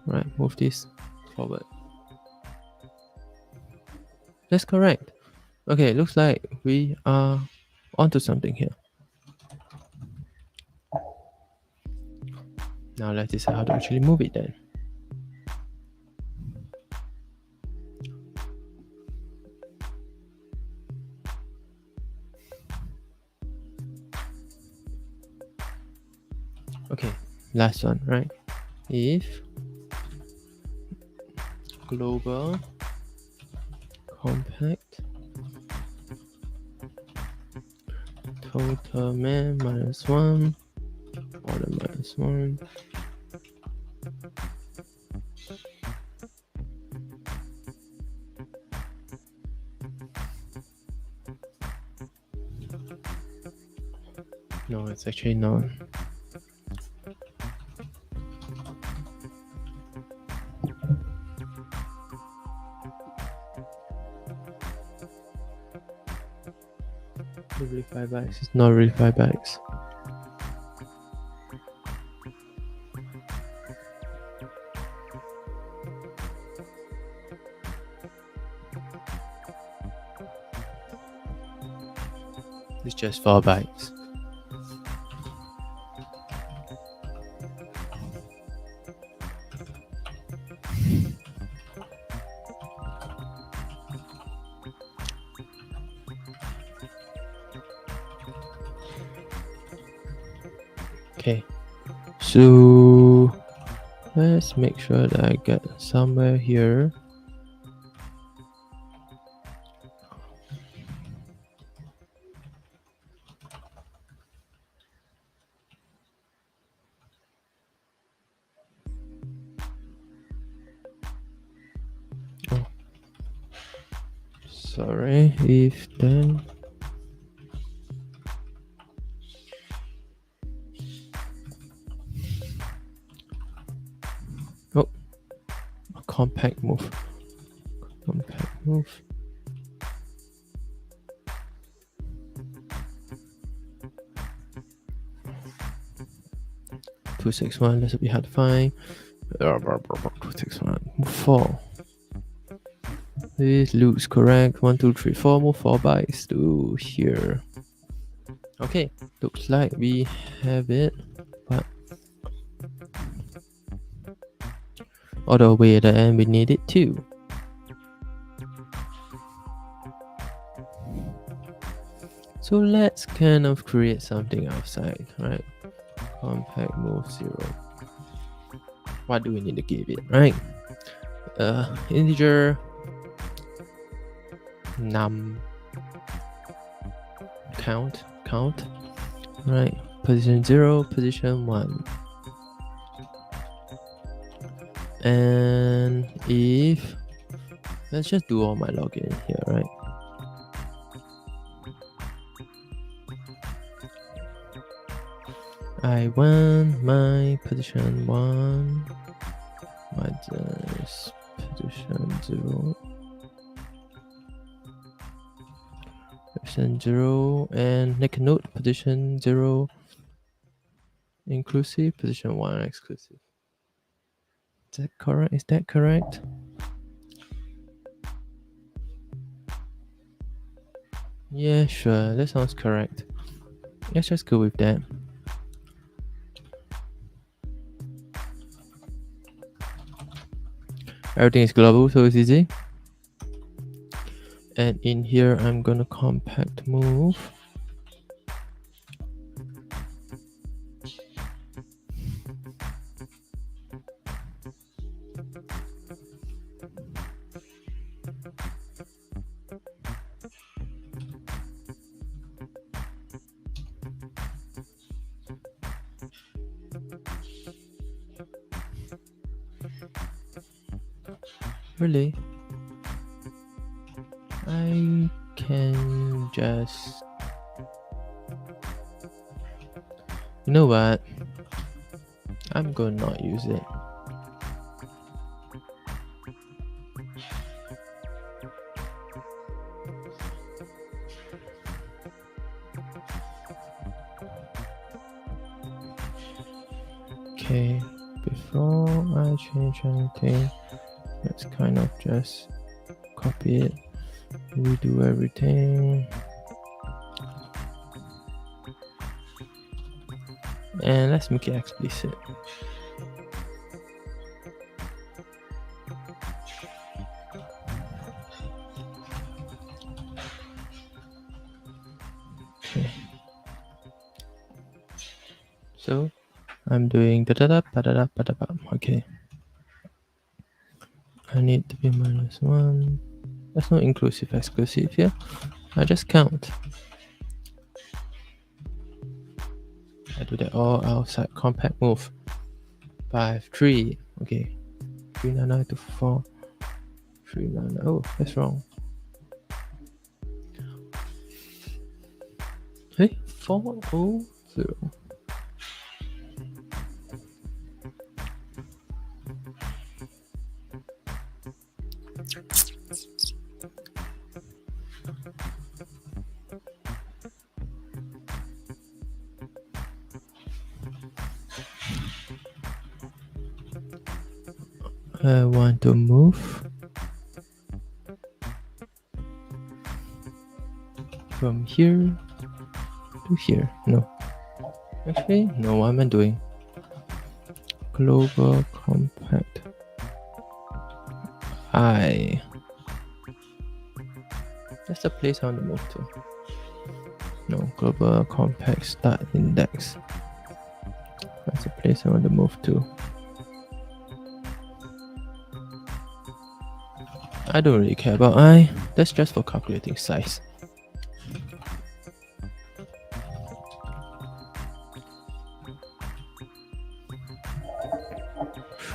Speaker 1: Right, move this forward. That's correct. Okay, looks like we are onto something here. Now let's decide how to actually move it then. Okay, last one, right? If global compact total man -1 order -1 no, it's actually not. Really 5 bytes. It's not really 5 bytes. It's just 4 bytes. Okay, so let's make sure that I get somewhere here. Oh, sorry, if then. Oh, a compact move. Compact move. Two, 6, 1. This will be hard to find. 2, 6, 1. Move 4. This looks correct. 1, 2, 3, 4. Move 4 bytes to here. Okay, looks like we have it, but all the way at the end we need it too. So let's kind of create something outside, right? Compact move 0. What do we need to give it, right? Integer num count, right? Position 0, position 1. And if let's just do all my login here, right? I want my position 1 minus position 0. Position 0 and make a note, position 0 inclusive, position 1 exclusive. Is that correct? Is that correct? Yeah, sure, that sounds correct. Let's just go with that. Everything is global, so it's easy. And in here, I'm gonna compact move. Really? I can just... You know what? I'm gonna not use it. Okay, before I change anything, let's kind of just copy it, redo everything, and let's make it explicit. Okay. So I'm doing da da da ba da da ba da ba. Okay. I need to be -1. There's no inclusive exclusive here. I just count. I do that all outside compact move. 5, 3. Okay. 399 to 4. 399. Oh, that's wrong. Hey, 400. I want to move from here to here. No. Actually, no, what am I doing? Global compact. That's the place I want to move to. No, global compact start index. That's the place I want to move to. I don't really care about I. That's just for calculating size.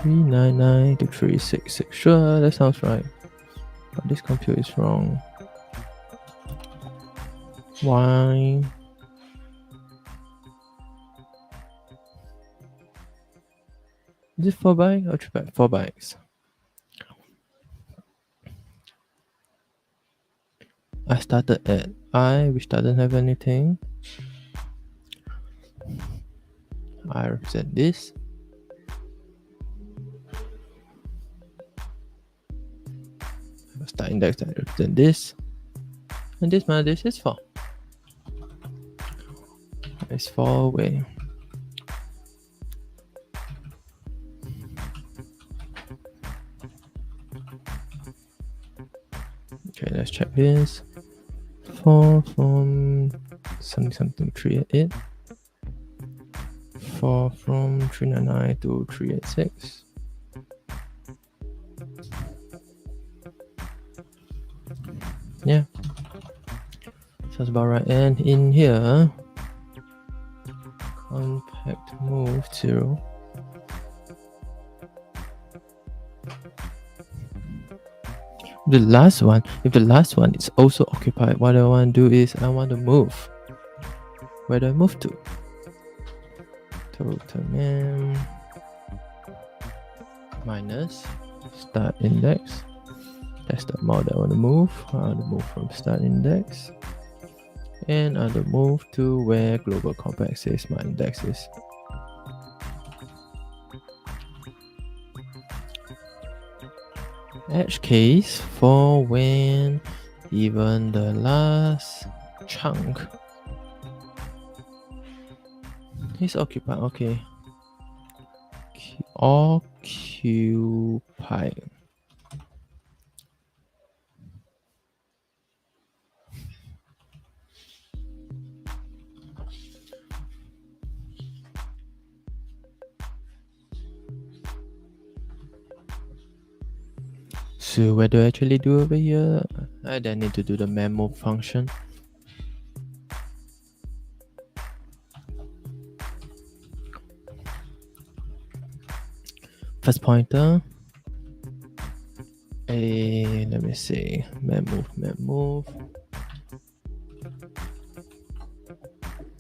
Speaker 1: .399 to 366. Sure, that sounds right. But this computer is wrong. Why? Is it 4 bytes or 3 bytes? 4 bytes. I started at I, which doesn't have anything. I represent this. Start index, I represent this. And this minus this is 4. It's 4 away. Okay, let's check this. 4 from something 388. 4 from 399 to 386. Yeah, sounds about right. And in here, compact move 0. The last one, if the last one is also occupied, what I want to do is I want to move. Where do I move to? Total name minus start index. That's the amount I want to move. I want to move from start index. And I want to move to where global compact says my index is. Edge case for when even the last chunk is occupied. Okay. Occupied. So what do I actually do over here? I then need to do the memo function. First pointer, let me see, map move.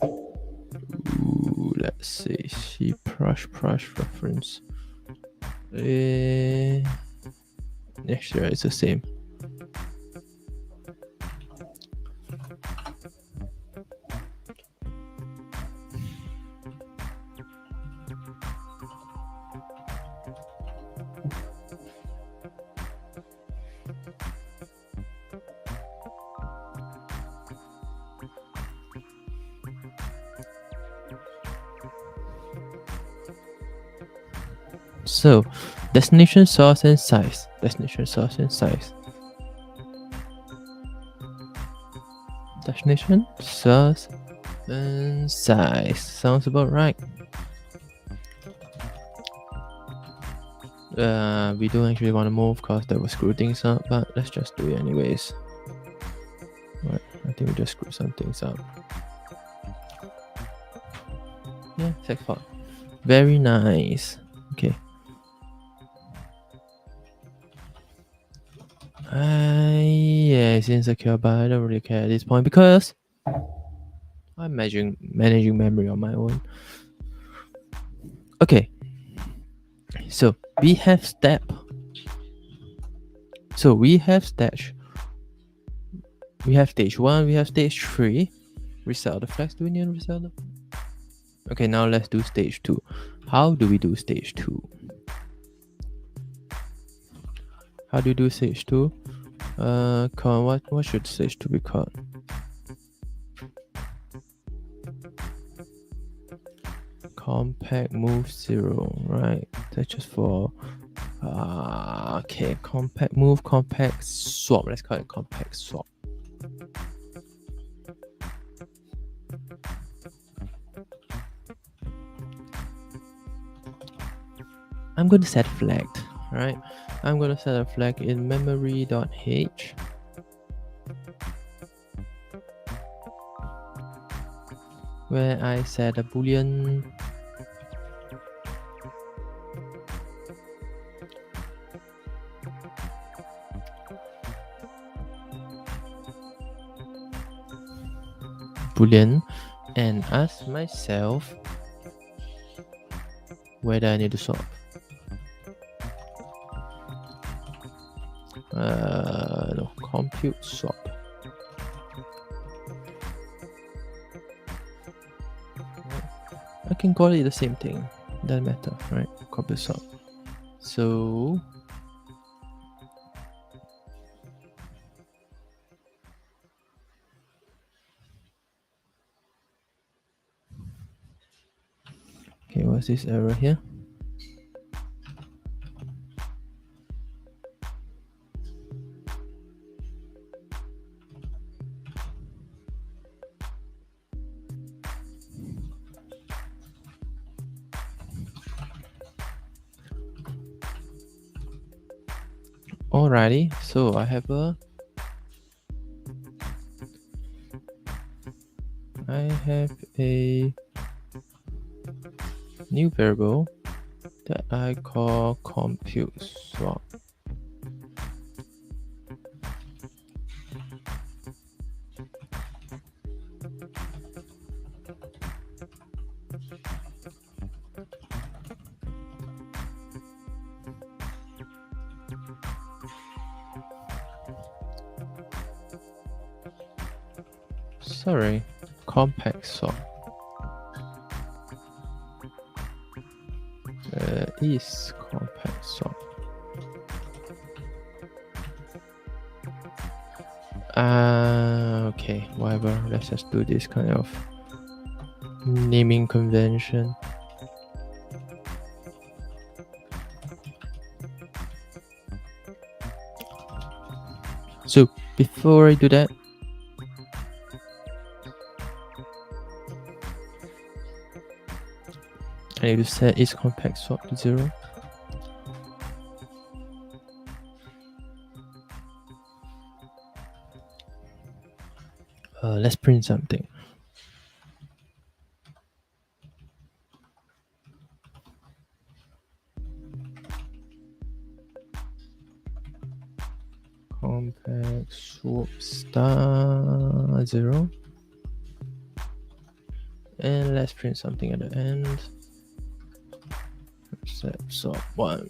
Speaker 1: Ooh, let's see, C brush reference. Next year it's the same. So, destination source and size. Destination source and size. Destination source and size. Sounds about right. We don't actually want to move because that will screw things up, but let's just do it anyways. Right, I think we just screw some things up. Yeah, sex file. Very nice. Okay. Yeah, it's insecure, but I don't really care at this point because I'm managing memory on my own. Okay. So we have step. So we have stage. We have stage 1, we have stage 3. Reset the flex. Do we need to reset the... Okay, now let's do stage 2. How do we do stage 2? How do you do stage 2? What should stage 2 be called? Compact move 0, right? That's just for okay, compact move, compact swap. Let's call it compact swap. I'm going to set flag, right? I'm going to set a flag in memory.h. where I set a boolean and ask myself whether I need to swap. No, compute swap. I can call it the same thing. Doesn't matter, right? Compute swap. So okay, what's this error here? Alrighty, so I have a new variable that I call compute swap. Sorry, compact swap. Is compact swap. Okay, whatever. Let's just do this kind of naming convention. So before I do that, I need to set is compact swap to 0. Let's print something. compact swap star 0, and let's print something at the end. Set swap 1.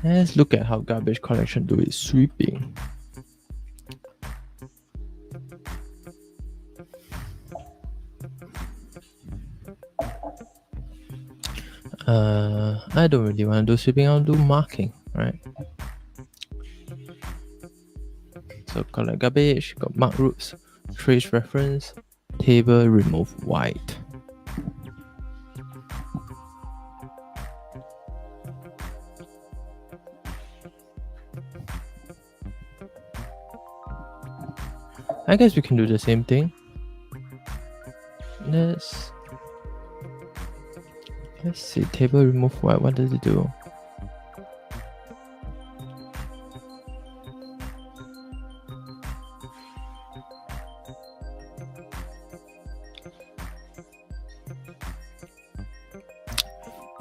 Speaker 1: Let's look at how garbage collection do its sweeping. I don't really want to do sweeping, I'll do marking, right? So collect garbage, got mark routes, trace reference, table remove white. I guess we can do the same thing. Let's see, table remove white, what does it do?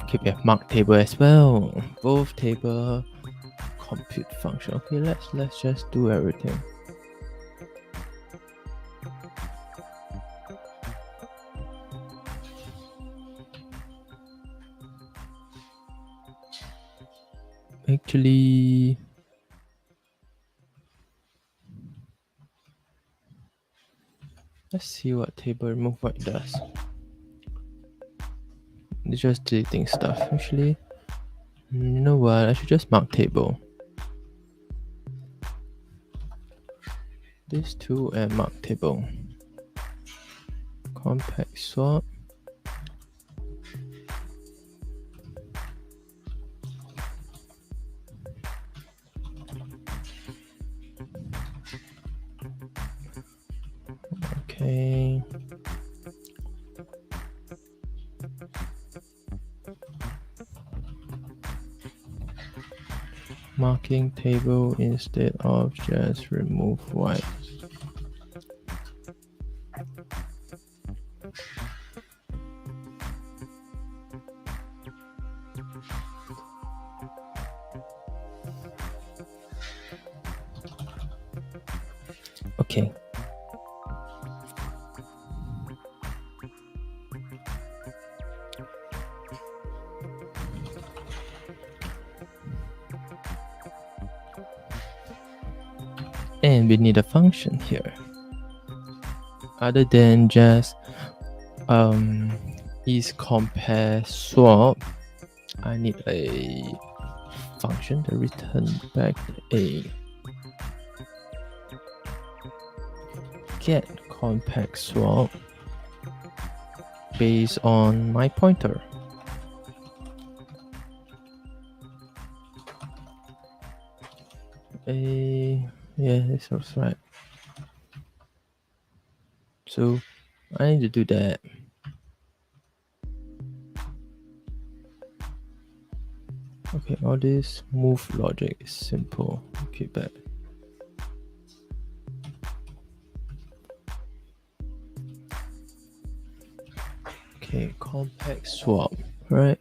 Speaker 1: Okay, we have mark table as well. Both table compute function. Okay, let's just do everything. Actually, let's see what table remove white does. It's just deleting stuff. Actually, you know what? I should just mark table. These two and mark table. Compact swap. Okay. Marking table instead of just remove white. Okay. And we need a function here. Other than just is compare swap, I need a function to return back a get compact swap based on my pointer. Yeah, this was right. So I need to do that. Okay, all this move logic is simple. Okay, back. Okay, compact swap, right?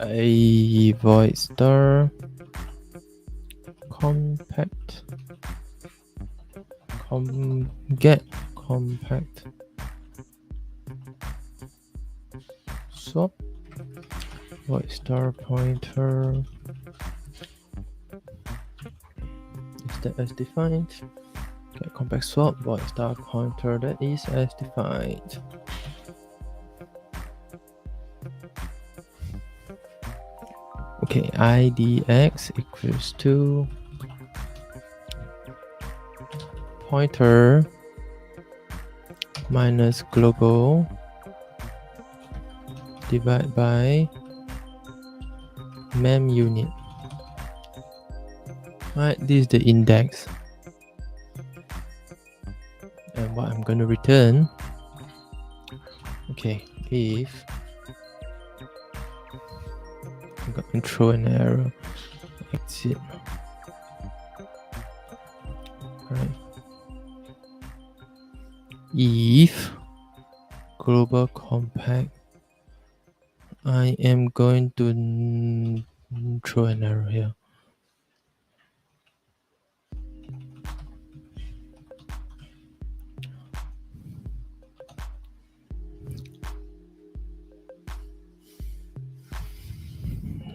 Speaker 1: A void star compact get compact swap void star pointer is that as defined. Get compact swap void star pointer that is as defined. Okay, idx equals to pointer minus global divided by mem unit. Right, this is the index. And what I'm going to return, okay, if I'm going to throw an error, exit if global compact, I am going to throw an error here.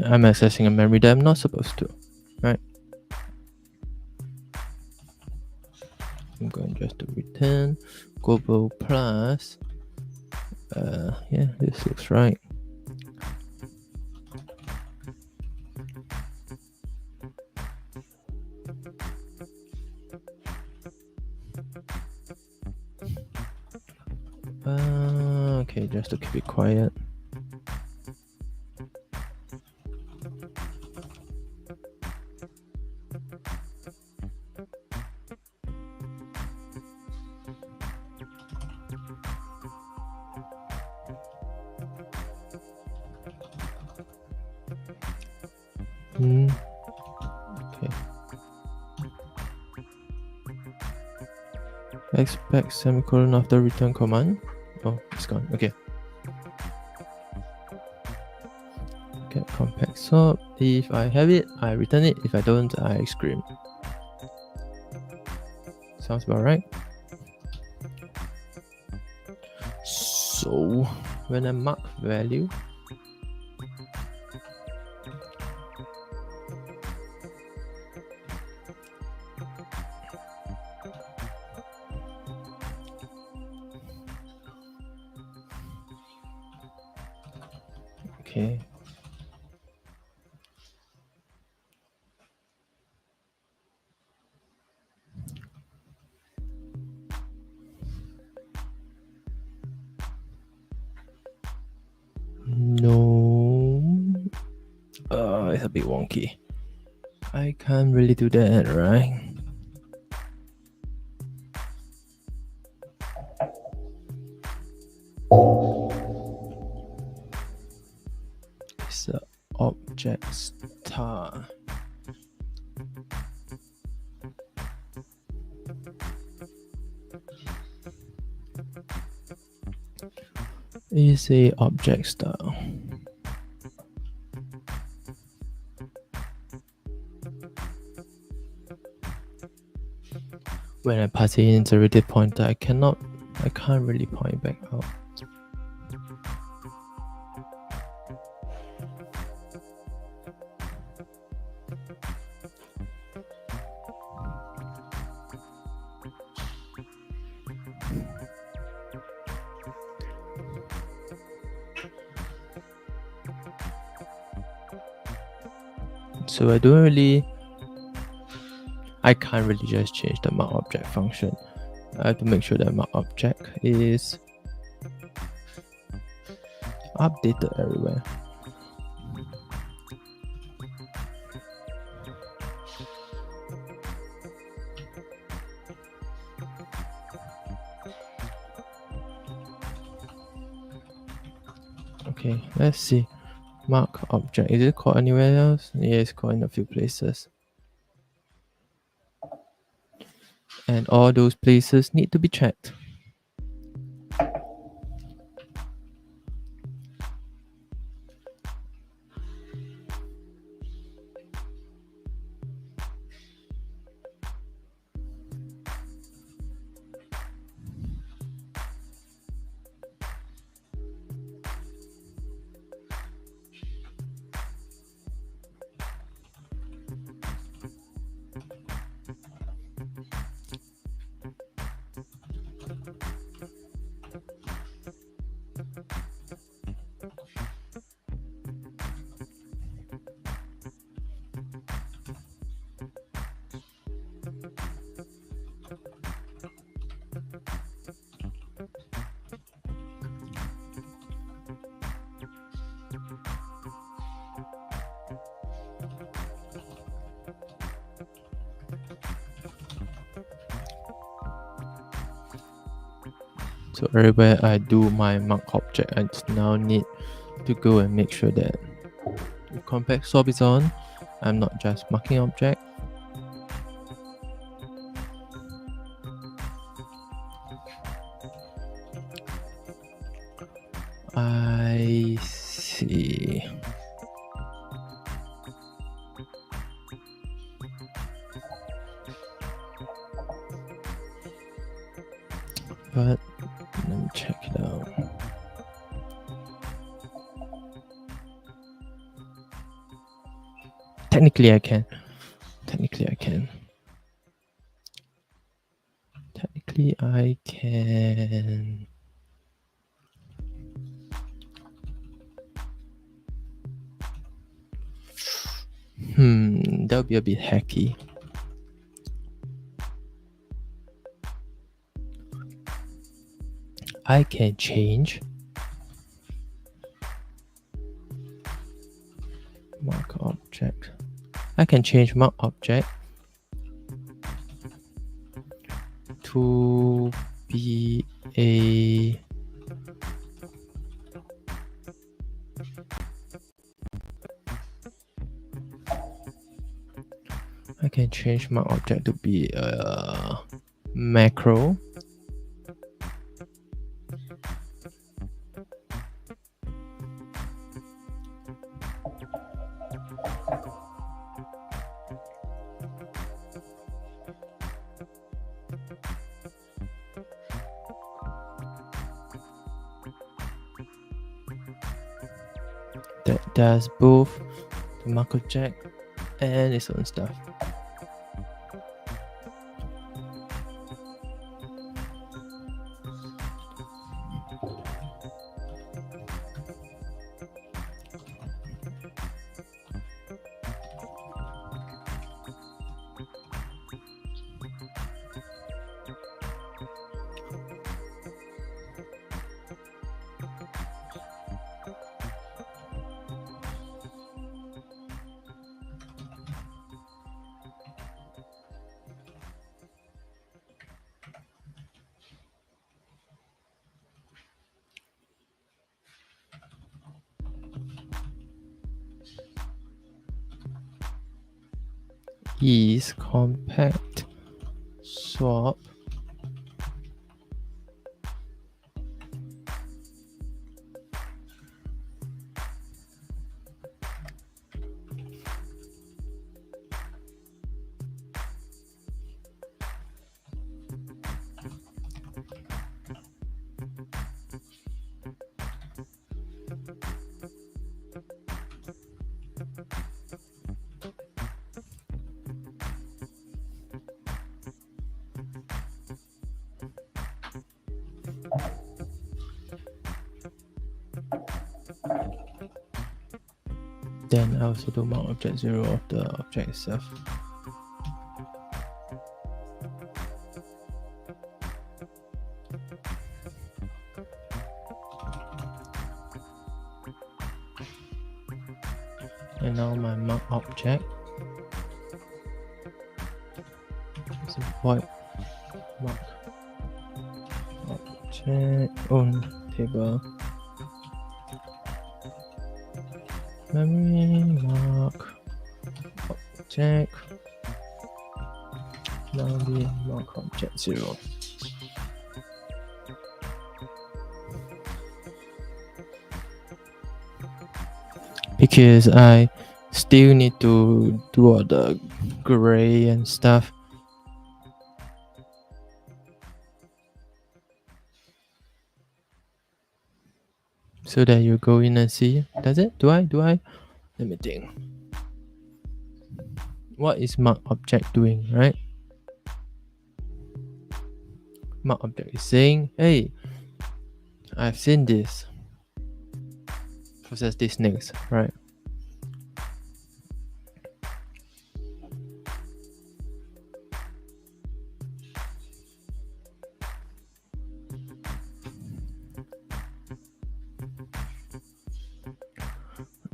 Speaker 1: I'm accessing a memory that I'm not supposed to, right? I'm going just to return global plus. Yeah, this looks right. Okay, just to keep it quiet. Okay. Expect semicolon after return command. Oh, it's gone. Okay. Get compact sub. If I have it, I return it. If I don't, I scream. Sounds about right. So when I mark value, okay. No. It's a bit wonky. I can't really do that, right? It's a object star. Is a object style. When I pass it in iterative pointer, I can't really point back out. So I can't really just change the mark object function. I have to make sure that mark object is updated everywhere. Okay, let's see. Mark object. Is it called anywhere else? Yeah, it's called in a few places. And all those places need to be checked. So everywhere I do my mark object, I now need to go and make sure that the compact swap is on. I'm not just marking object. I see. But let me check it out. Technically I can. Technically I can. That'll be a bit hacky. I can change mark object. I can change mark object to be a macro. That does both the mark object and its own stuff. Is compact swap then I also do mark object 0 of the object itself. And now my mark object is a void mark object on table memory mark object now the mark object 0. Because I still need to do all the gray and stuff. So that you go in and see. Does it? Do I? Let me think. What is mark object doing, right? Mark object is saying, hey, I've seen this. Process this next, right?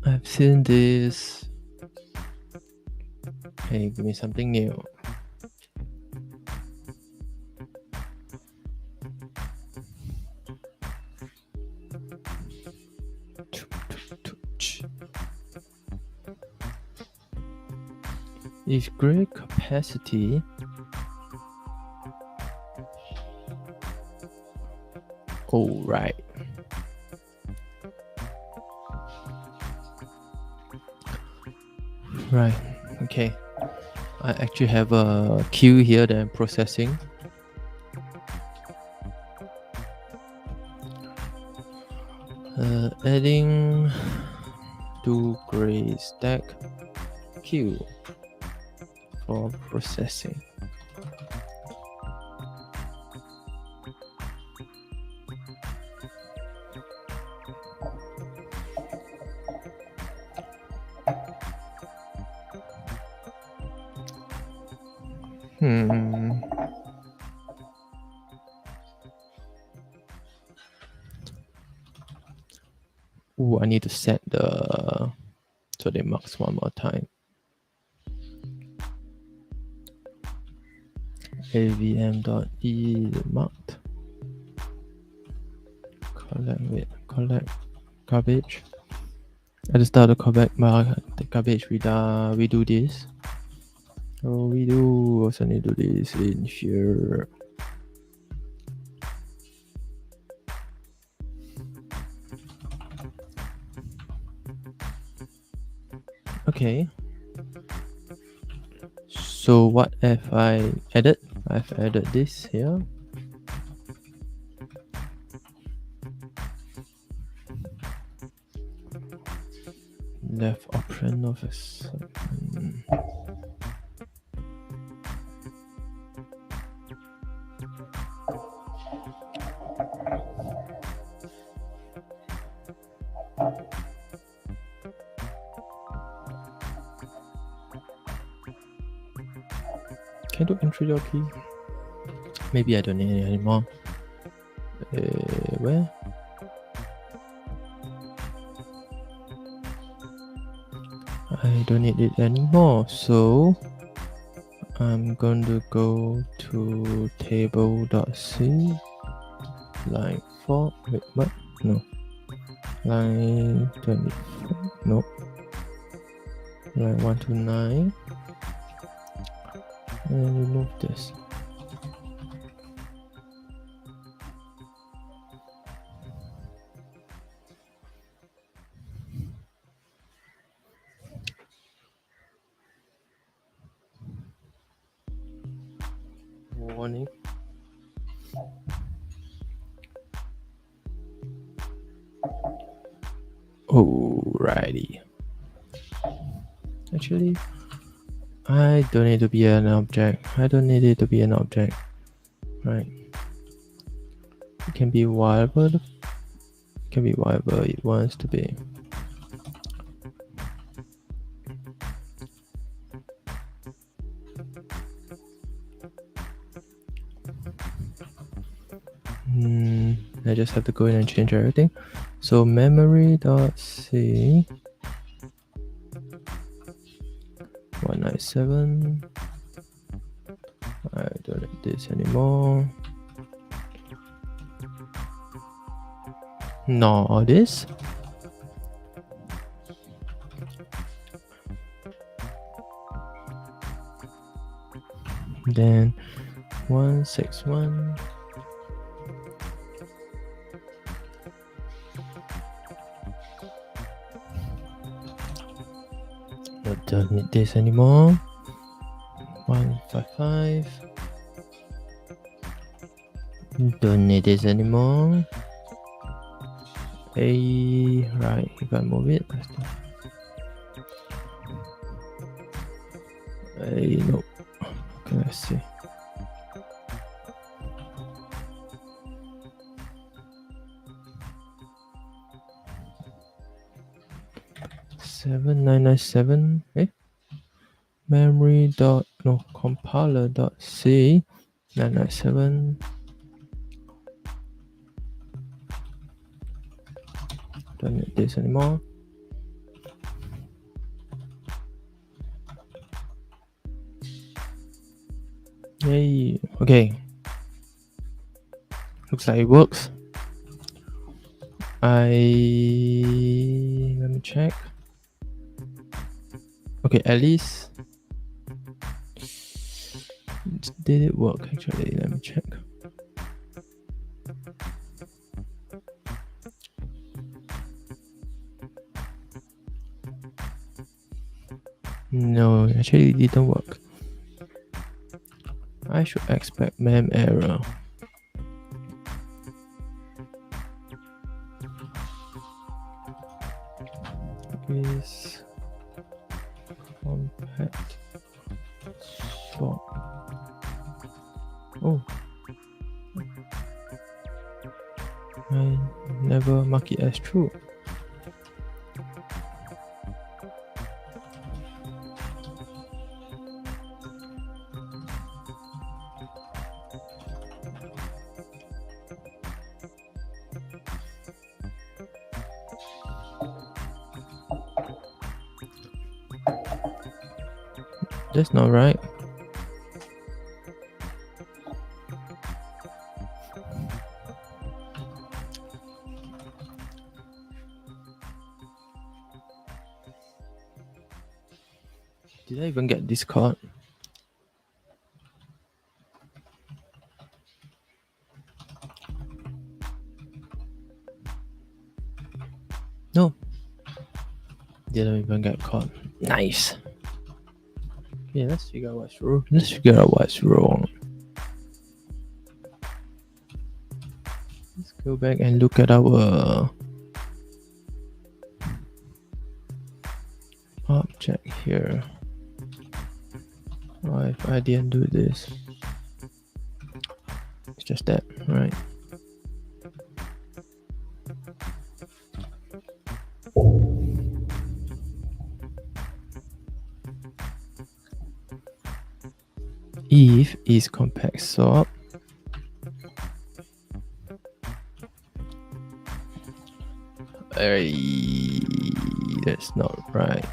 Speaker 1: I've seen this. Hey, give me something new. If gray capacity All right. Right. Okay. I actually have a queue here that I'm processing. Adding to gray stack queue for processing. I need to set the marks one more time. avm.e marked. Collect garbage. At the start of the garbage, we do this. Oh, we do also need to do this in here. Okay. So what have I added? I've added this here. Left option of a second. Can you enter your key? Maybe I don't need it anymore. Where? I don't need it anymore, so I'm going to go to table.c line 4. Wait, what? No. Line 24. No. Line 129. And remove this. Warning. Alrighty. Actually, I don't need to be an object. I don't need it to be an object. Right. It can be whatever it wants to be. I just have to go in and change everything. So memory.c 197. I don't need this anymore. No, this. Then 161. I don't need this anymore. 155. Don't need this anymore. Right, if I move it, no. Okay, let's see. (7) memory dot no compiler dot c 997. Don't need this anymore. Yay. Okay. Looks like it works. Let me check. Okay, at least did it work actually? Let me check. No, actually it didn't work. I should expect mem error. Is compact swap. Oh, I never mark it as true. That's not right. Did I even get Discord? No. Didn't even get caught. Nice. Yeah, let's figure out what's wrong. Let's figure out what's wrong. Let's go back and look at our object here. Oh, if I didn't do this, it's just that, right? If is compact swap, that's not right.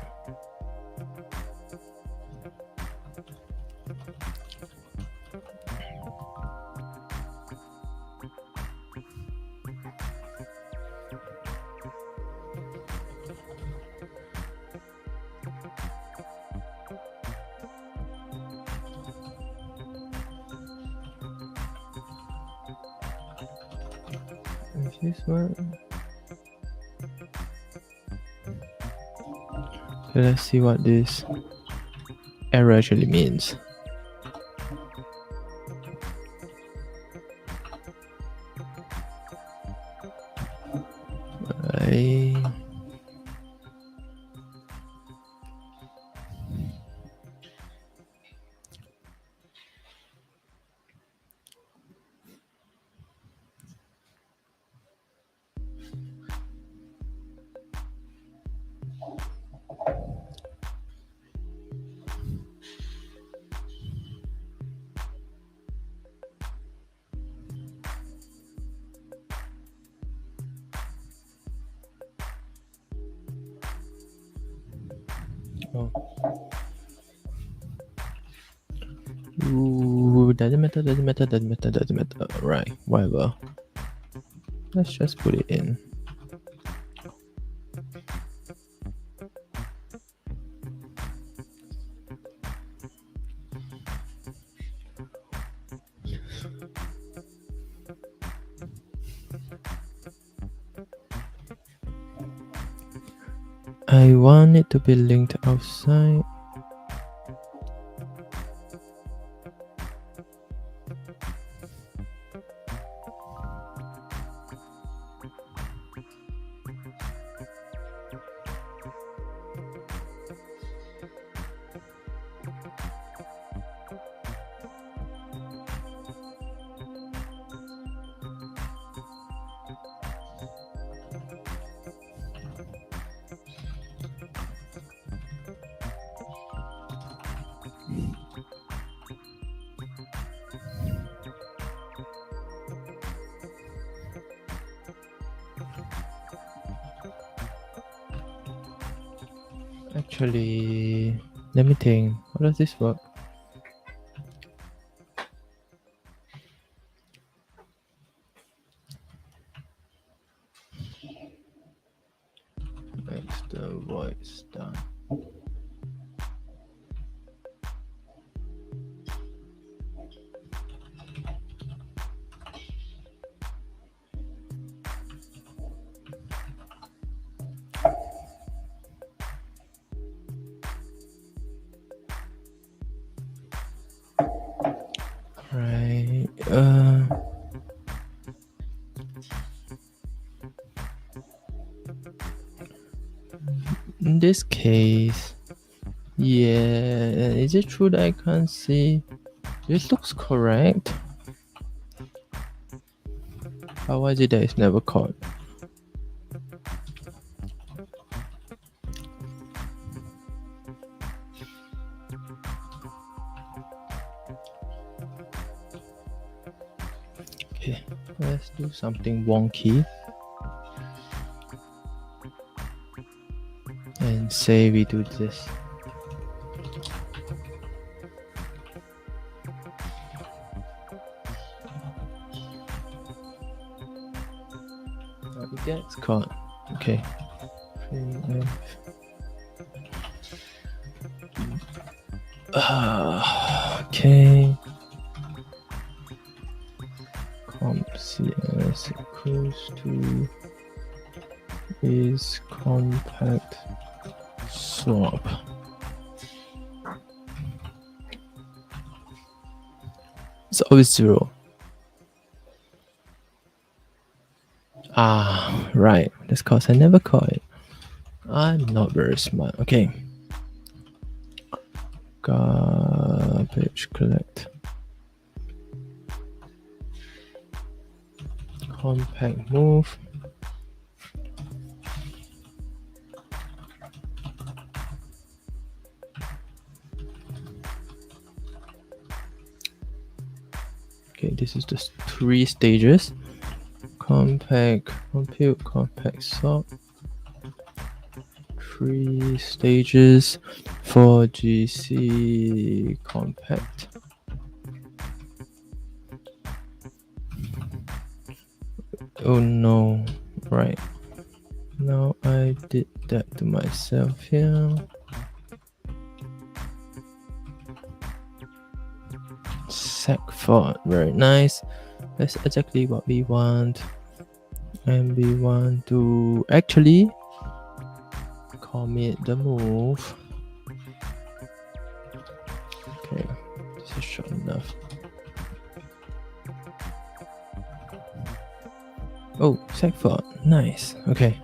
Speaker 1: Is this one? Okay, let's see what this error actually means. Oh. Ooh, doesn't matter. Right, whatever. Let's just put it in. I want it to be linked outside. Actually, let me think. How does this work? Extra void star. In this case, yeah, is it true that I can't see? This looks correct. But why is it that it's never caught? Okay, let's do something wonky. And say we do this. It gets caught. Okay. Okay. Comp CS equals to is compact swap. It's always 0. Right. That's because I never caught it. I'm not very smart. Okay. Garbage collect. Compact move. Okay, this is just 3 stages. Compact compute, compact sort. 3 stages for GC compact. Oh no, right. Now I did that to myself here. Sec font, very nice. That's exactly what we want. And we want to actually commit the move. Okay, this is short enough. Oh, sec font, nice. Okay.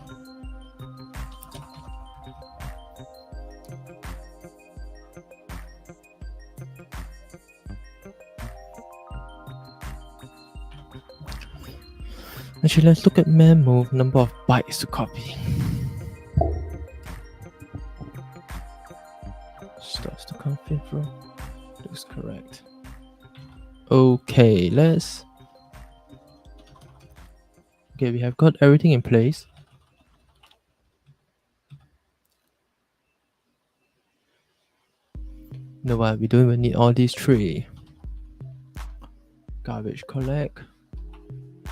Speaker 1: Actually, let's look at man move, number of bytes to copy. Starts to come from. Looks correct. Okay, let's. Okay, we have got everything in place. You know what? We don't even need all these 3. Garbage collect.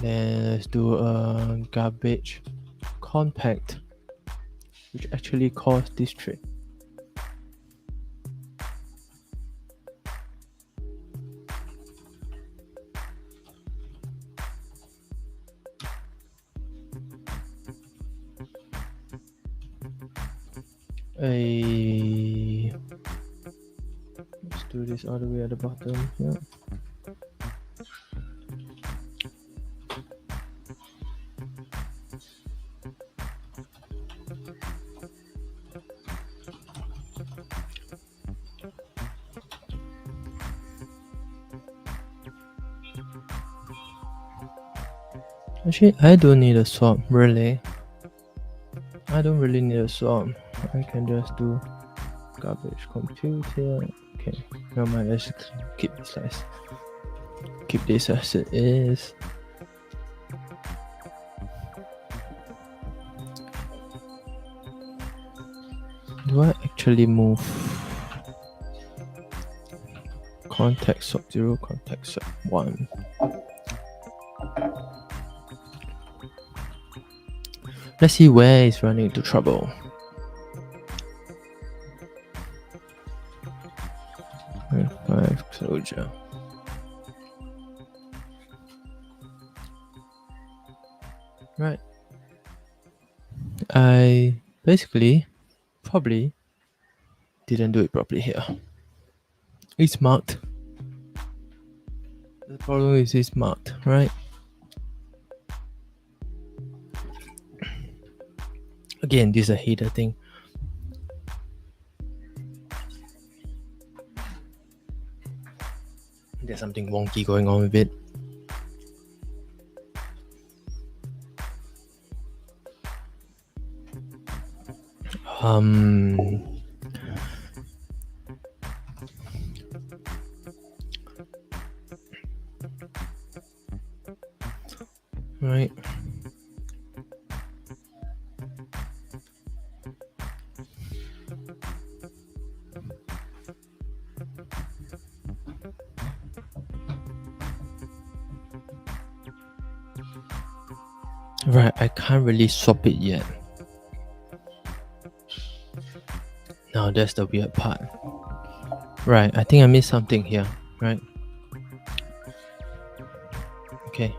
Speaker 1: Then let's do a garbage compact, which actually calls this 3. Let's do this all the way at the bottom here. Actually, I don't need a swap, really. I don't really need a swap. I can just do garbage compute here. Okay, never mind, let's keep this as it is. Do I actually move contact swap 0, contact swap 1? Let's see where it's running into trouble. Five closure. Right. I basically probably didn't do it properly here. It's marked. The following is marked, right? Again, this is a header thing. There's something wonky going on with it. Right. Right, I can't really swap it yet. Now that's the weird part. Right, I think I missed something here, right? Okay.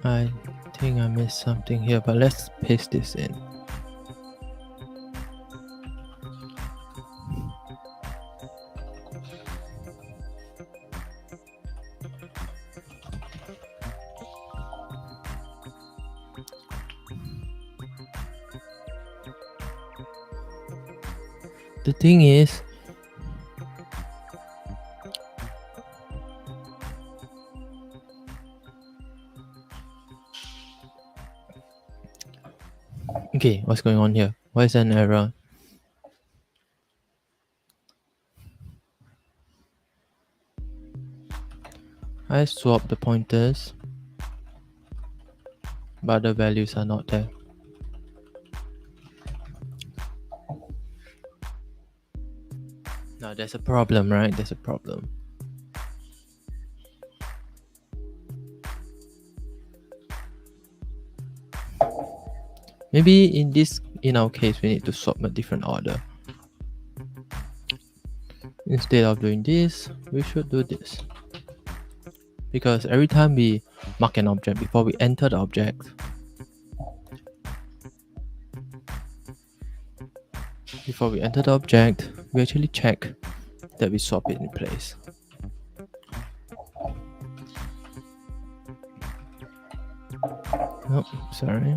Speaker 1: I think I missed something here, but let's paste this in. The thing is, okay, what's going on here? Why is there an error? I swapped the pointers, but the values are not there. Now there's a problem, right? There's a problem. Maybe in our case, we need to swap a different order. Instead of doing this, we should do this. Because every time we mark an object before we enter the object, we actually check that we swap it in place. Oh, sorry.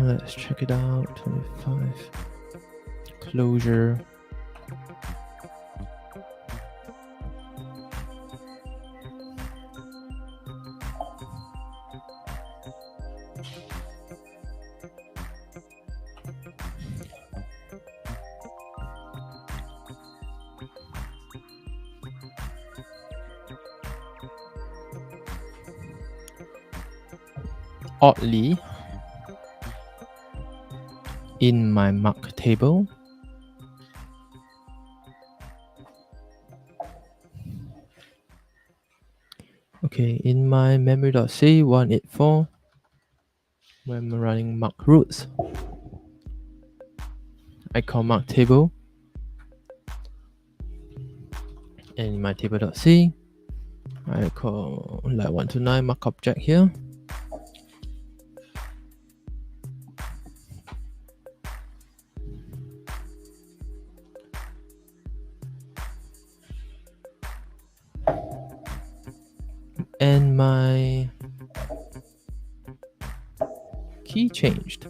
Speaker 1: Let's check it out. 25 closure. Oddly, in my mark table, okay, in my memory.c 184, when I'm running mark roots, I call mark table, and in my table.c, I call like 1 to 9 mark object here. And my key changed.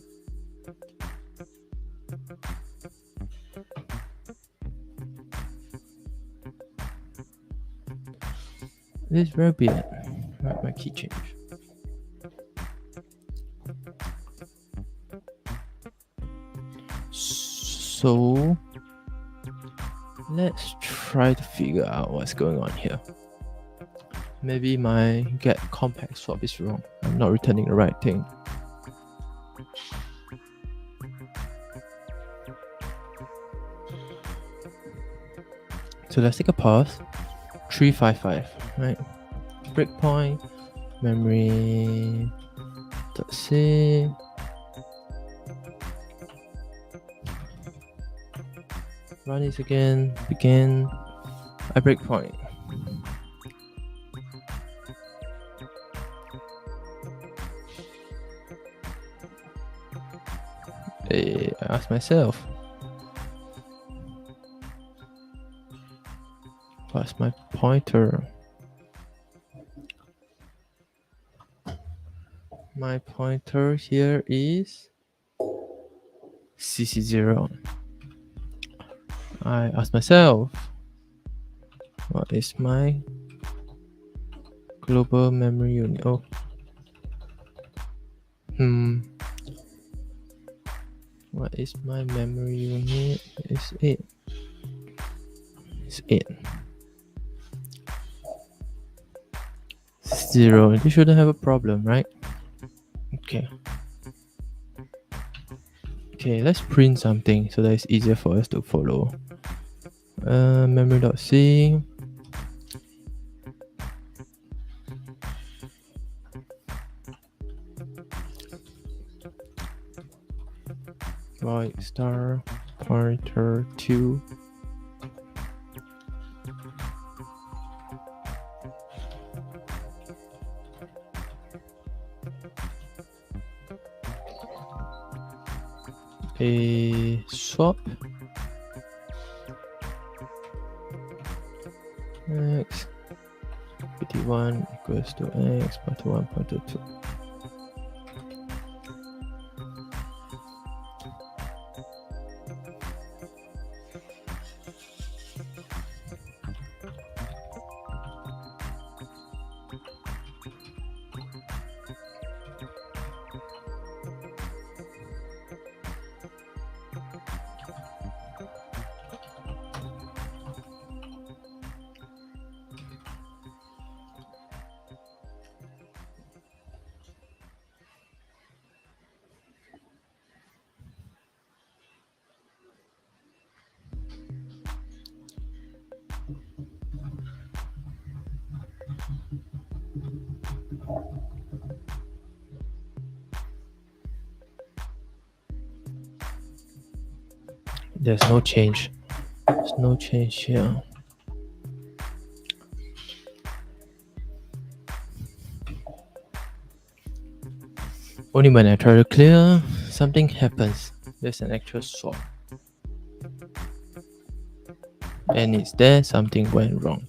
Speaker 1: This is very weird. Right, my key changed. So let's try to figure out what's going on here. Maybe my get compact swap is wrong. I'm not returning the right thing. So let's take a pause. 355, right? Breakpoint, memory.c. Run this again, begin, I breakpoint. ask myself, what's my pointer? My pointer here is cc0. I ask myself, what is my global memory unit? Oh, what is my memory unit? It's 8. It's 8. 0. You shouldn't have a problem, right? Okay. Okay, let's print something so that it's easier for us to follow. Memory.c. Void star pointer 2. A swap x p10 equals to x pointer 1 pointer 2. There's no change. There's no change here. Only when I try to clear, something happens. There's an actual swap. And it's there, something went wrong.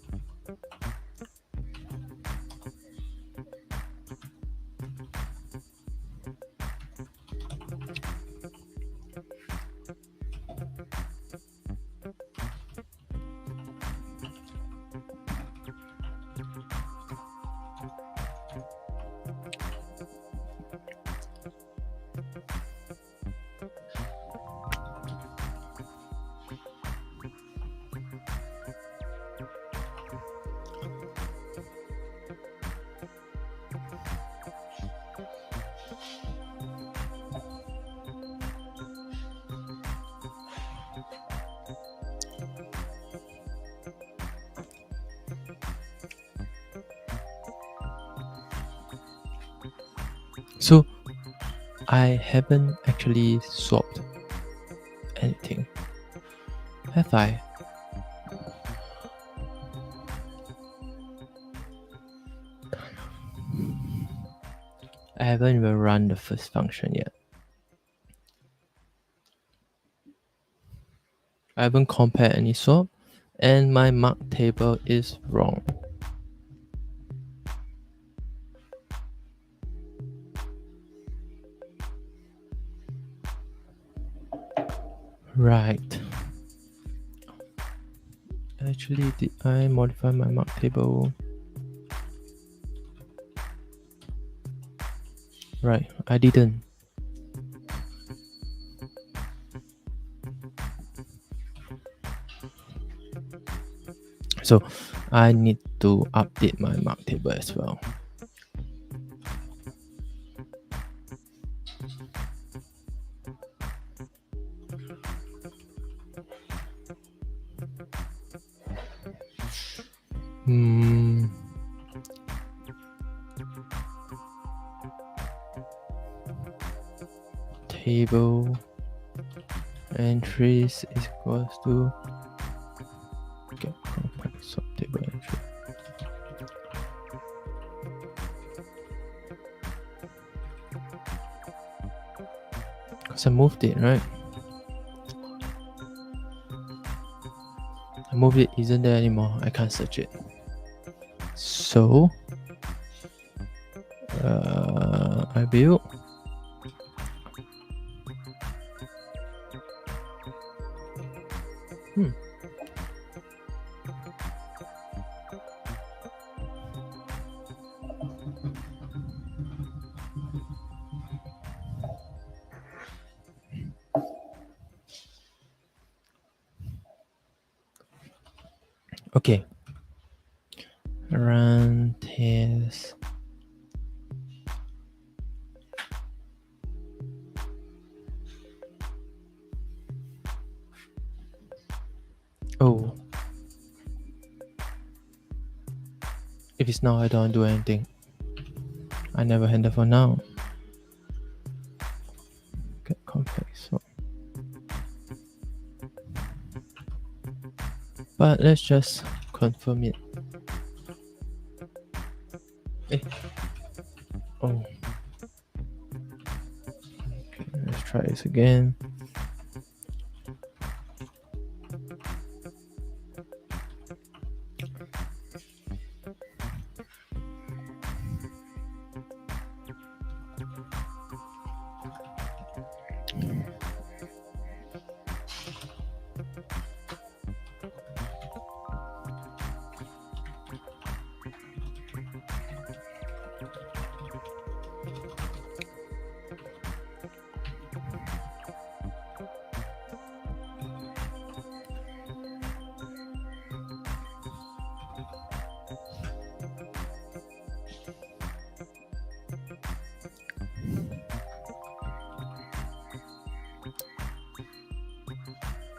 Speaker 1: So I haven't actually swapped anything, have I? I haven't even run the first function yet. I haven't compared any swap, and my mark table is wrong. Right. Actually, did I modify my mark table? Right, I didn't. So I need to update my mark table as well. Table entries is equals to get compact subtable entry. Because I moved it, right? move it isn't there anymore. I can't search it. So I build. Okay. Run test. Oh. If it's now, I don't do anything. I never handle for now. Get complex. So. But let's just confirm it. Oh. Okay, let's try this again.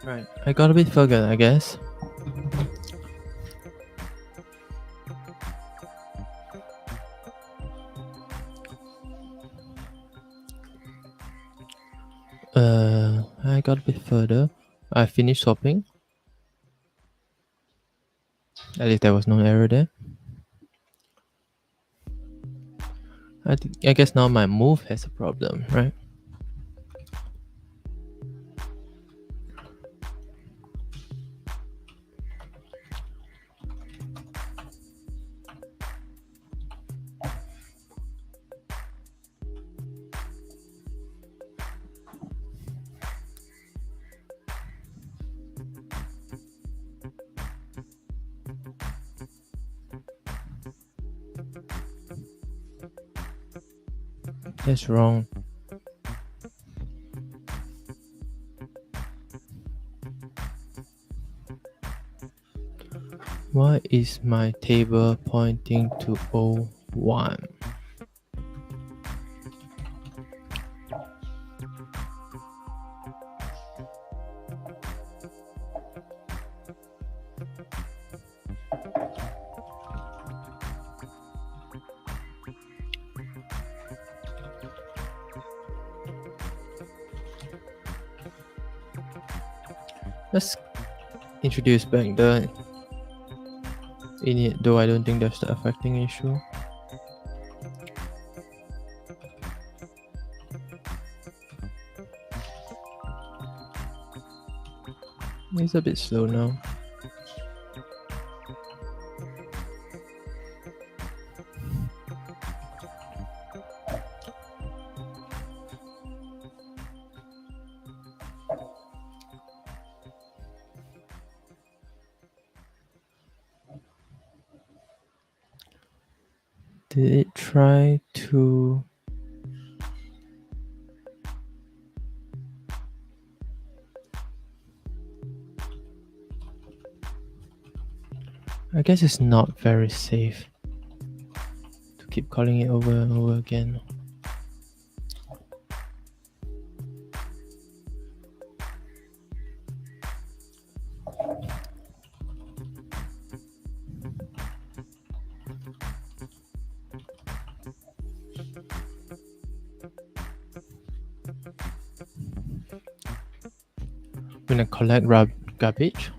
Speaker 1: Right, I got a bit further, I guess. I got a bit further. I finished swapping. At least there was no error there. I guess now my move has a problem, right? That's wrong. Why is my table pointing to 01? Let's introduce back the init, though I don't think that's the affecting issue. It's a bit slow now. Did it try to... I guess it's not very safe to keep calling it over and over again. I'm gonna collect garbage.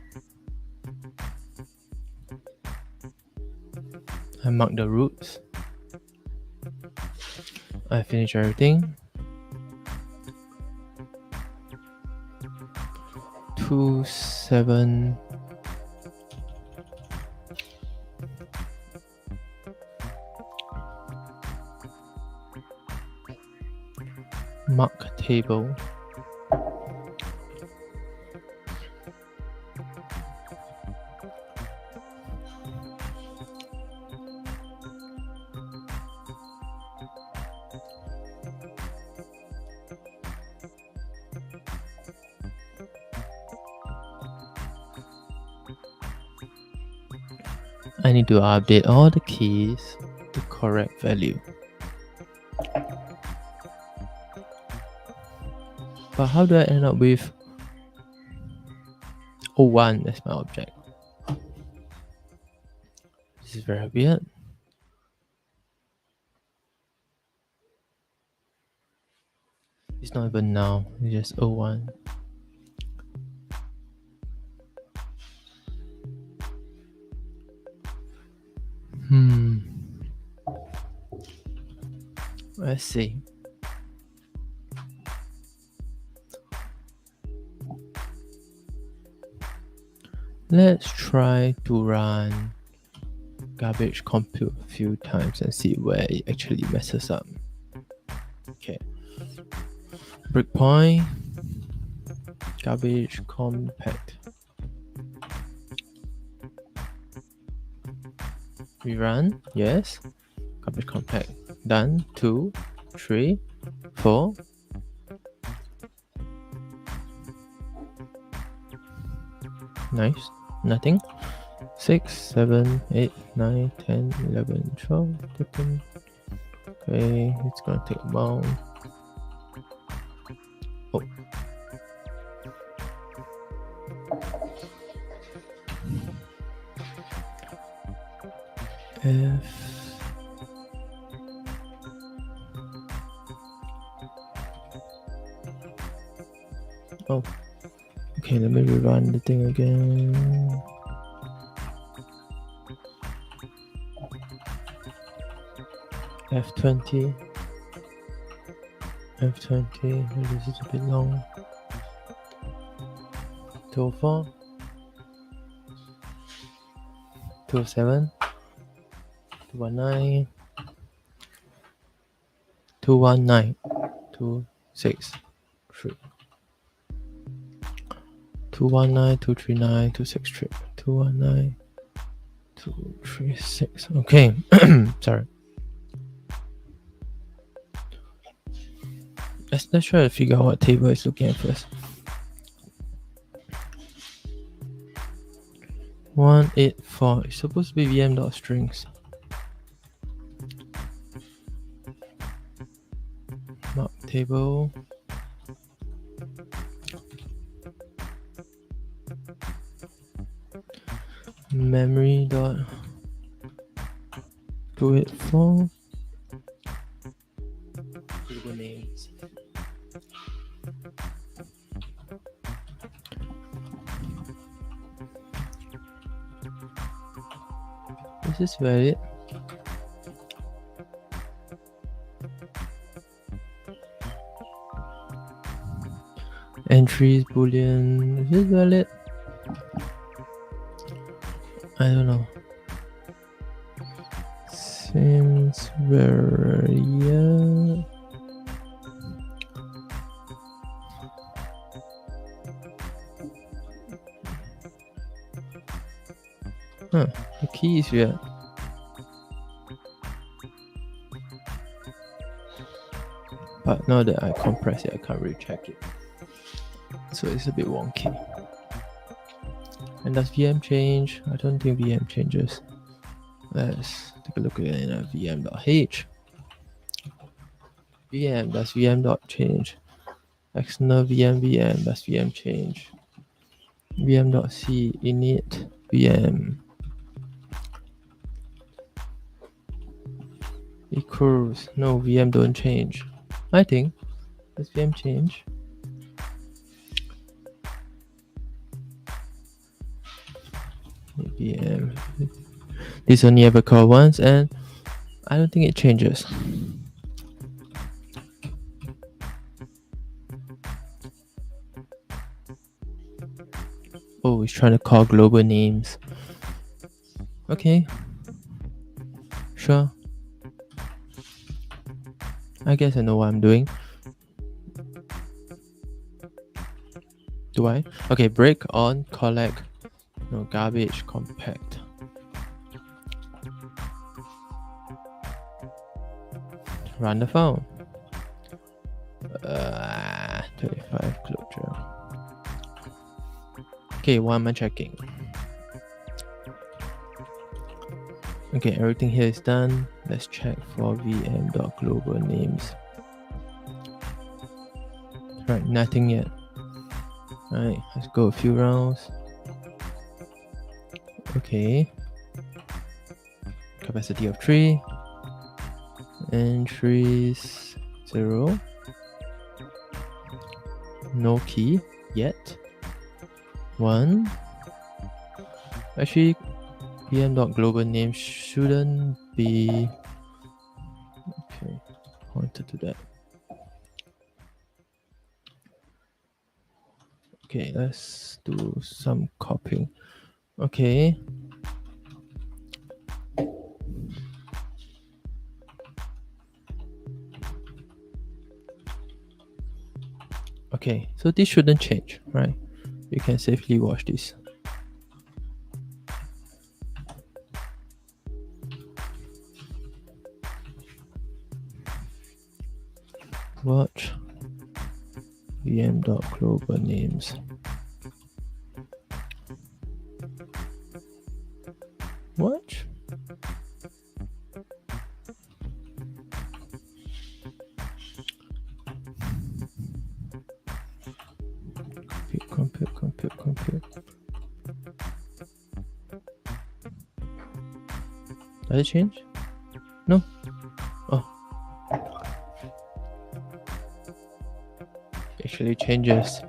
Speaker 1: I mark the routes. I finish everything. 2, 7, table. I need to update all the keys to correct value. But how do I end up with 01 as my object? This is very weird. It's not even now, it's just 01. Let's see. Let's try to run garbage compute a few times and see where it actually messes up. Okay. Breakpoint, garbage compact. We run, yes. Garbage compact, done. 2, 3, 4. Nice, nothing. 6, 7, 8, 9, 10, 11, 12, 13. Okay, it's gonna take a while. Oh. F. Oh. Okay, let me rerun the thing again. F20. F20. This is a bit long. 204. 207. 219. 219. 263. 219, 239, 263, 219, 236. Okay, sorry. Let's try to figure out what table is looking at first. 184. It's supposed to be vm.strings. Mark table. Memory dot 284. Table names. This is valid. Entries boolean. Is this valid? I don't know. Seems very the key is weird. But now that I compress it, I can't really check it. So it's a bit wonky. And does VM change? I don't think VM changes. Let's take a look at it in vm.h. VM, does VM.change? External VM, does VM change? VM.c, init, VM. Equals, no, VM don't change. I think, does VM change? VM. This only ever call once, and I don't think it changes. Oh, it's trying to call global names. Okay. Sure. I guess I know what I'm doing. Do I? Okay, break on collect, no garbage compact. Run the phone. 25 closure. Okay, what am I checking? Okay, everything here is done. Let's check for vm.global names. Right, nothing yet. Alright, let's go a few rounds. Okay. Capacity of 3. Entries 0. No key yet. 1. Actually, vm.global name shouldn't be pointed to that. Okay, let's do some copying. Okay. Okay, so this shouldn't change, right? You can safely watch this. Watch vm.global names. Watch. Compute. Does it change? No. Oh. Actually changes.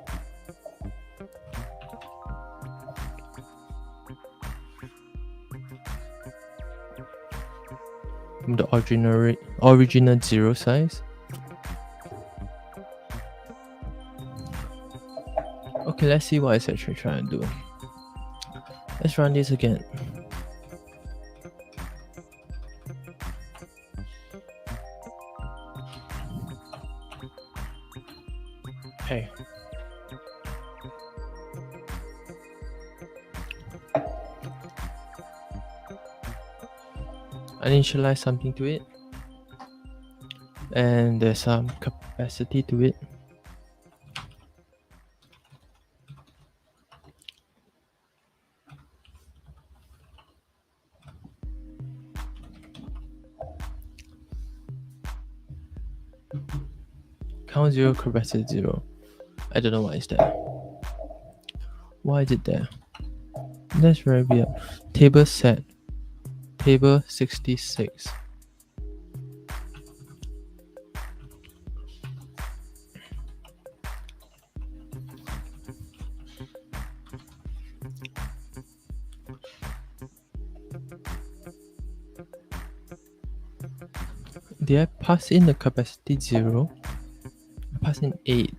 Speaker 1: From the original 0 size. Okay, let's see what it's actually trying to do. Let's run this again. Hey. Initialize something to it. And there's some capacity to it. Count 0, capacity 0. I don't know why is that. Why is it there? That's very weird. Table set. Table 66. Did I pass in the capacity 0? I pass in 8.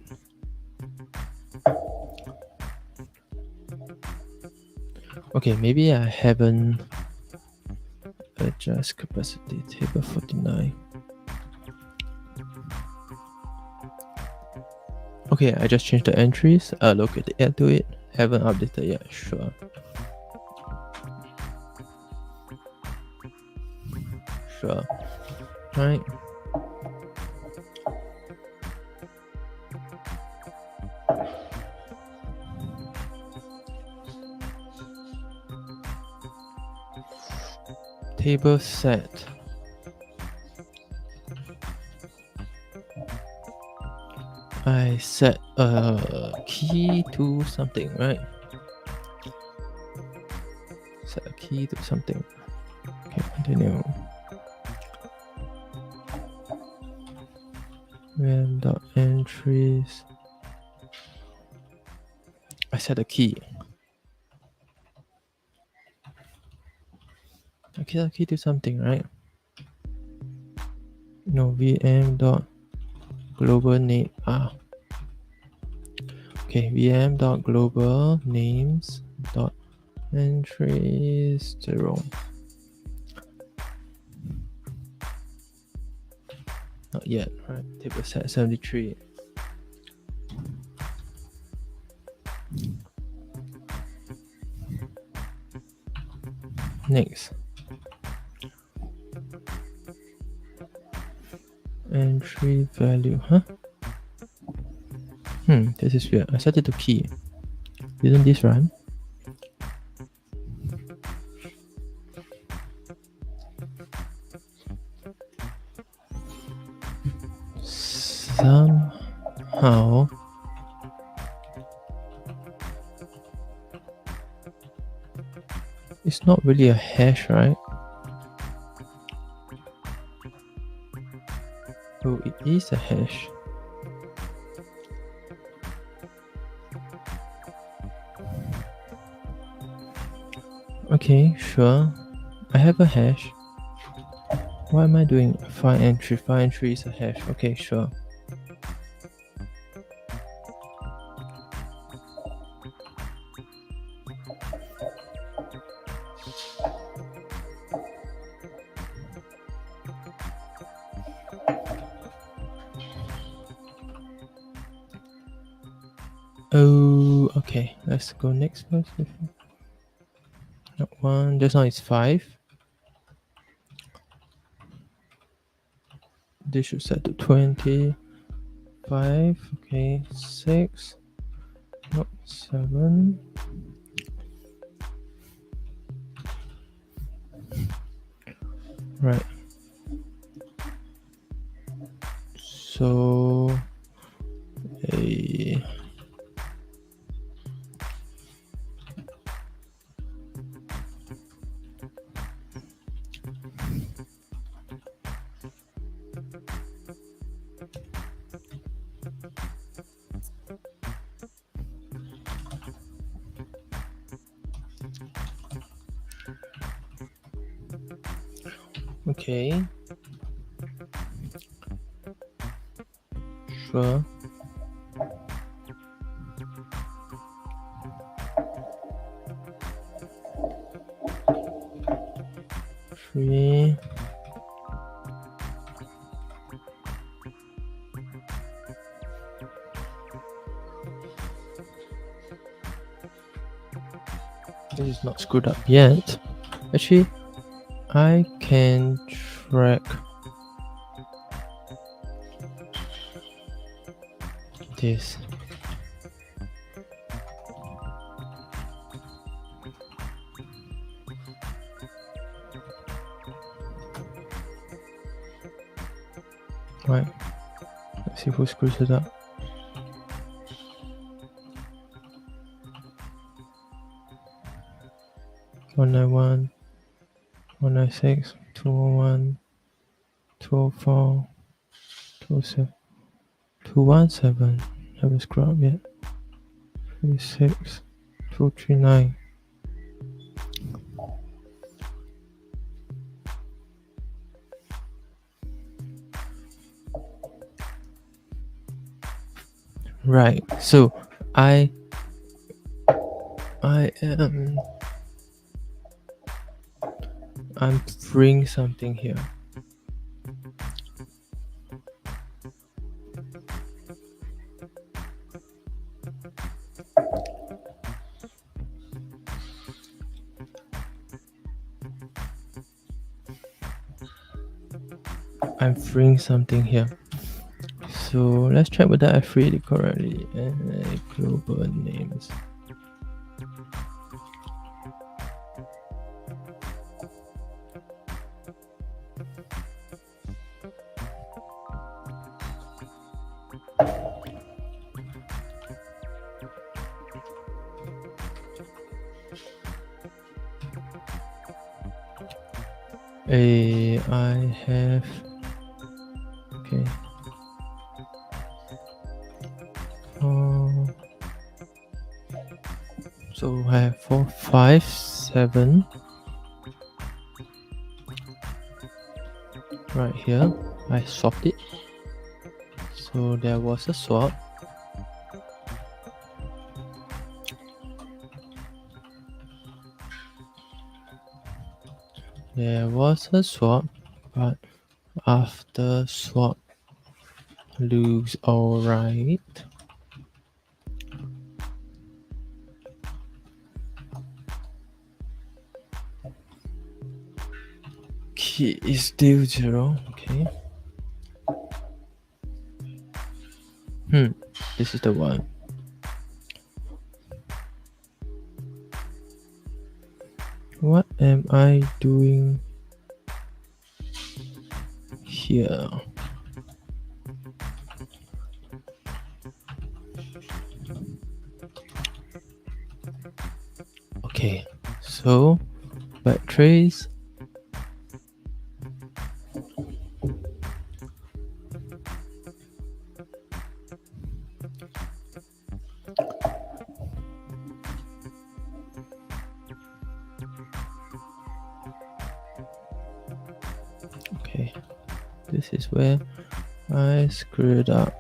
Speaker 1: Okay, maybe I haven't adjust capacity. Table 49. Okay, I just changed the entries. Allocate the add to it. Haven't updated yet. Sure. Right. Table set. I set a key to something, right? Set a key to something. Okay, continue. Ram.entries. I set a key. Okay, a key to something, right? No, vm.global name. Okay, vm.global names dot entries 0. Not yet, right? Table set 73. Next, entry value, this is weird. I set it to key. Didn't this run? Somehow it's not really a hash, right? Oh, it is a hash. Okay, sure. I have a hash. What am I doing? Find entry. Find entry is a hash. Okay, sure. Oh, okay. Let's go next first. Not one. Just now it's 5. This should set to 20. 5. Okay, 6. Not 7. Right. So a okay. Sure. Three. This is not screwed up yet. Actually, I can track this. Right. Let's see who screws it up. One nine one, 196, 201, 204, 207, 217. Haven't screwed up yet. 36, 239. Right. So I'm freeing something here. I'm freeing something here. So let's check whether I freed it correctly. Global names. I have, okay. So I have 4, 5, 7. Right here, I swapped it. So there was a swap. There was a swap, but after swap looks alright. p is still 0. Okay. This is the one. What am I doing here? Okay, so backtrace. Okay, this is where I screwed up.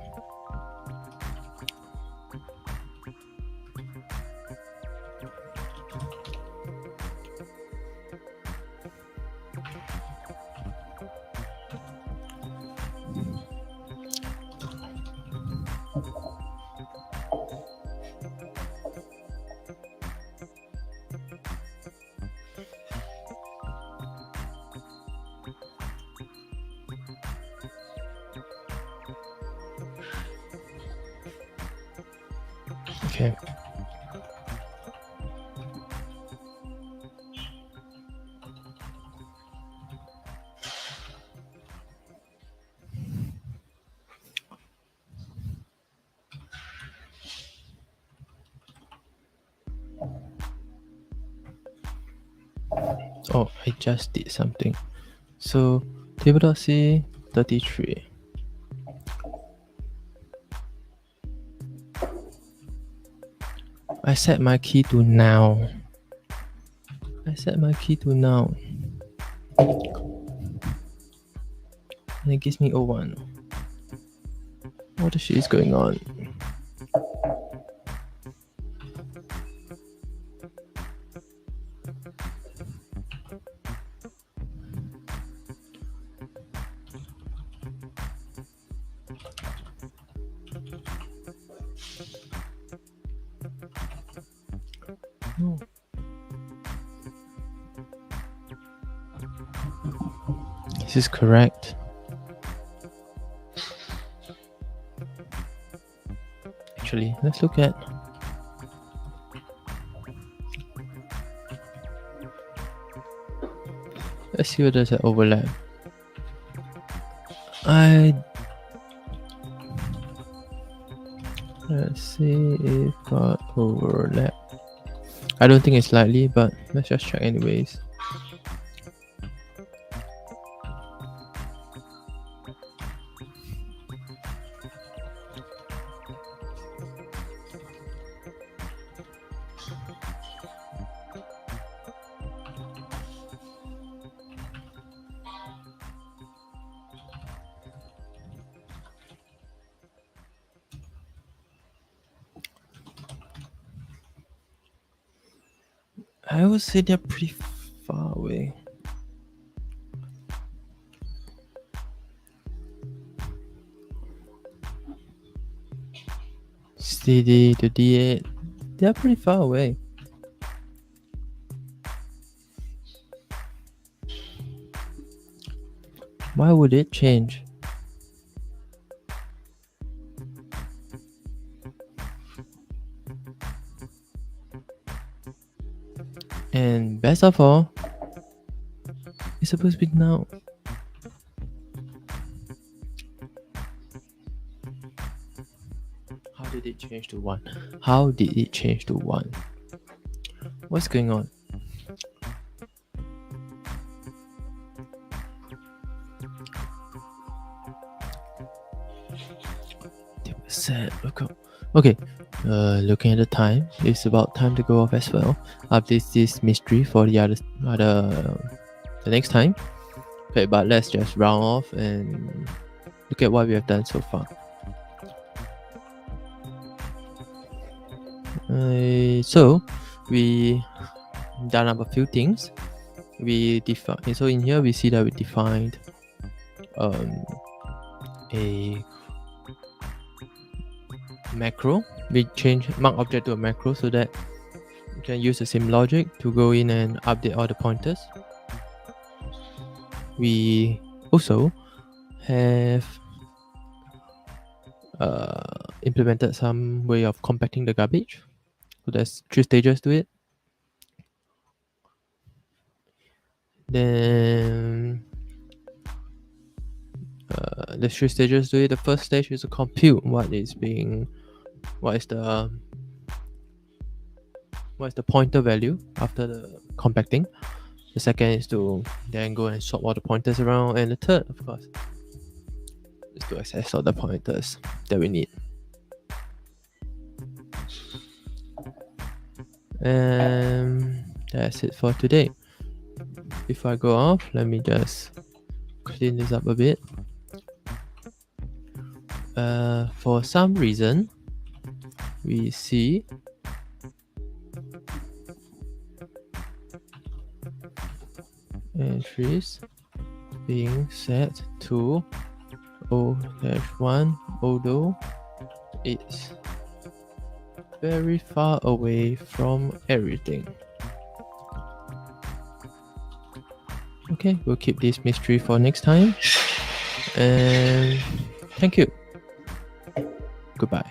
Speaker 1: Okay. Oh, I just did something. So table.c 33. I set my key to now. And it gives me 01. What the shit is going on? No. This is correct. Actually, let's look at let's see whether there's an overlap. Let's see if got overlap. I don't think it's likely, but let's just check anyways. I would say they're pretty far away. CD to D8, they're pretty far away. Why would it change? And best of all, it's supposed to be now. How did it change to 1? How did it change to 1? What's going on? Set. Okay. Looking at the time, it's about time to go off as well. Update this mystery for the next time. Okay, but let's just round off and look at what we have done so far. So we done up a few things. We define. So in here we see that we defined a macro. We change mark object to a macro so that you can use the same logic to go in and update all the pointers. we also have implemented some way of compacting the garbage. So there's 3 stages to it. Then there's 3 stages to it. The first stage is to compute what is the pointer value after the compacting. The second is to then go and swap all the pointers around, and the third, of course, is to access all the pointers that we need. And that's it for today. Before I go off, let me just clean this up a bit. For some reason, we see entries being set to O-1, although it's very far away from everything. Okay, we'll keep this mystery for next time. And thank you. Goodbye.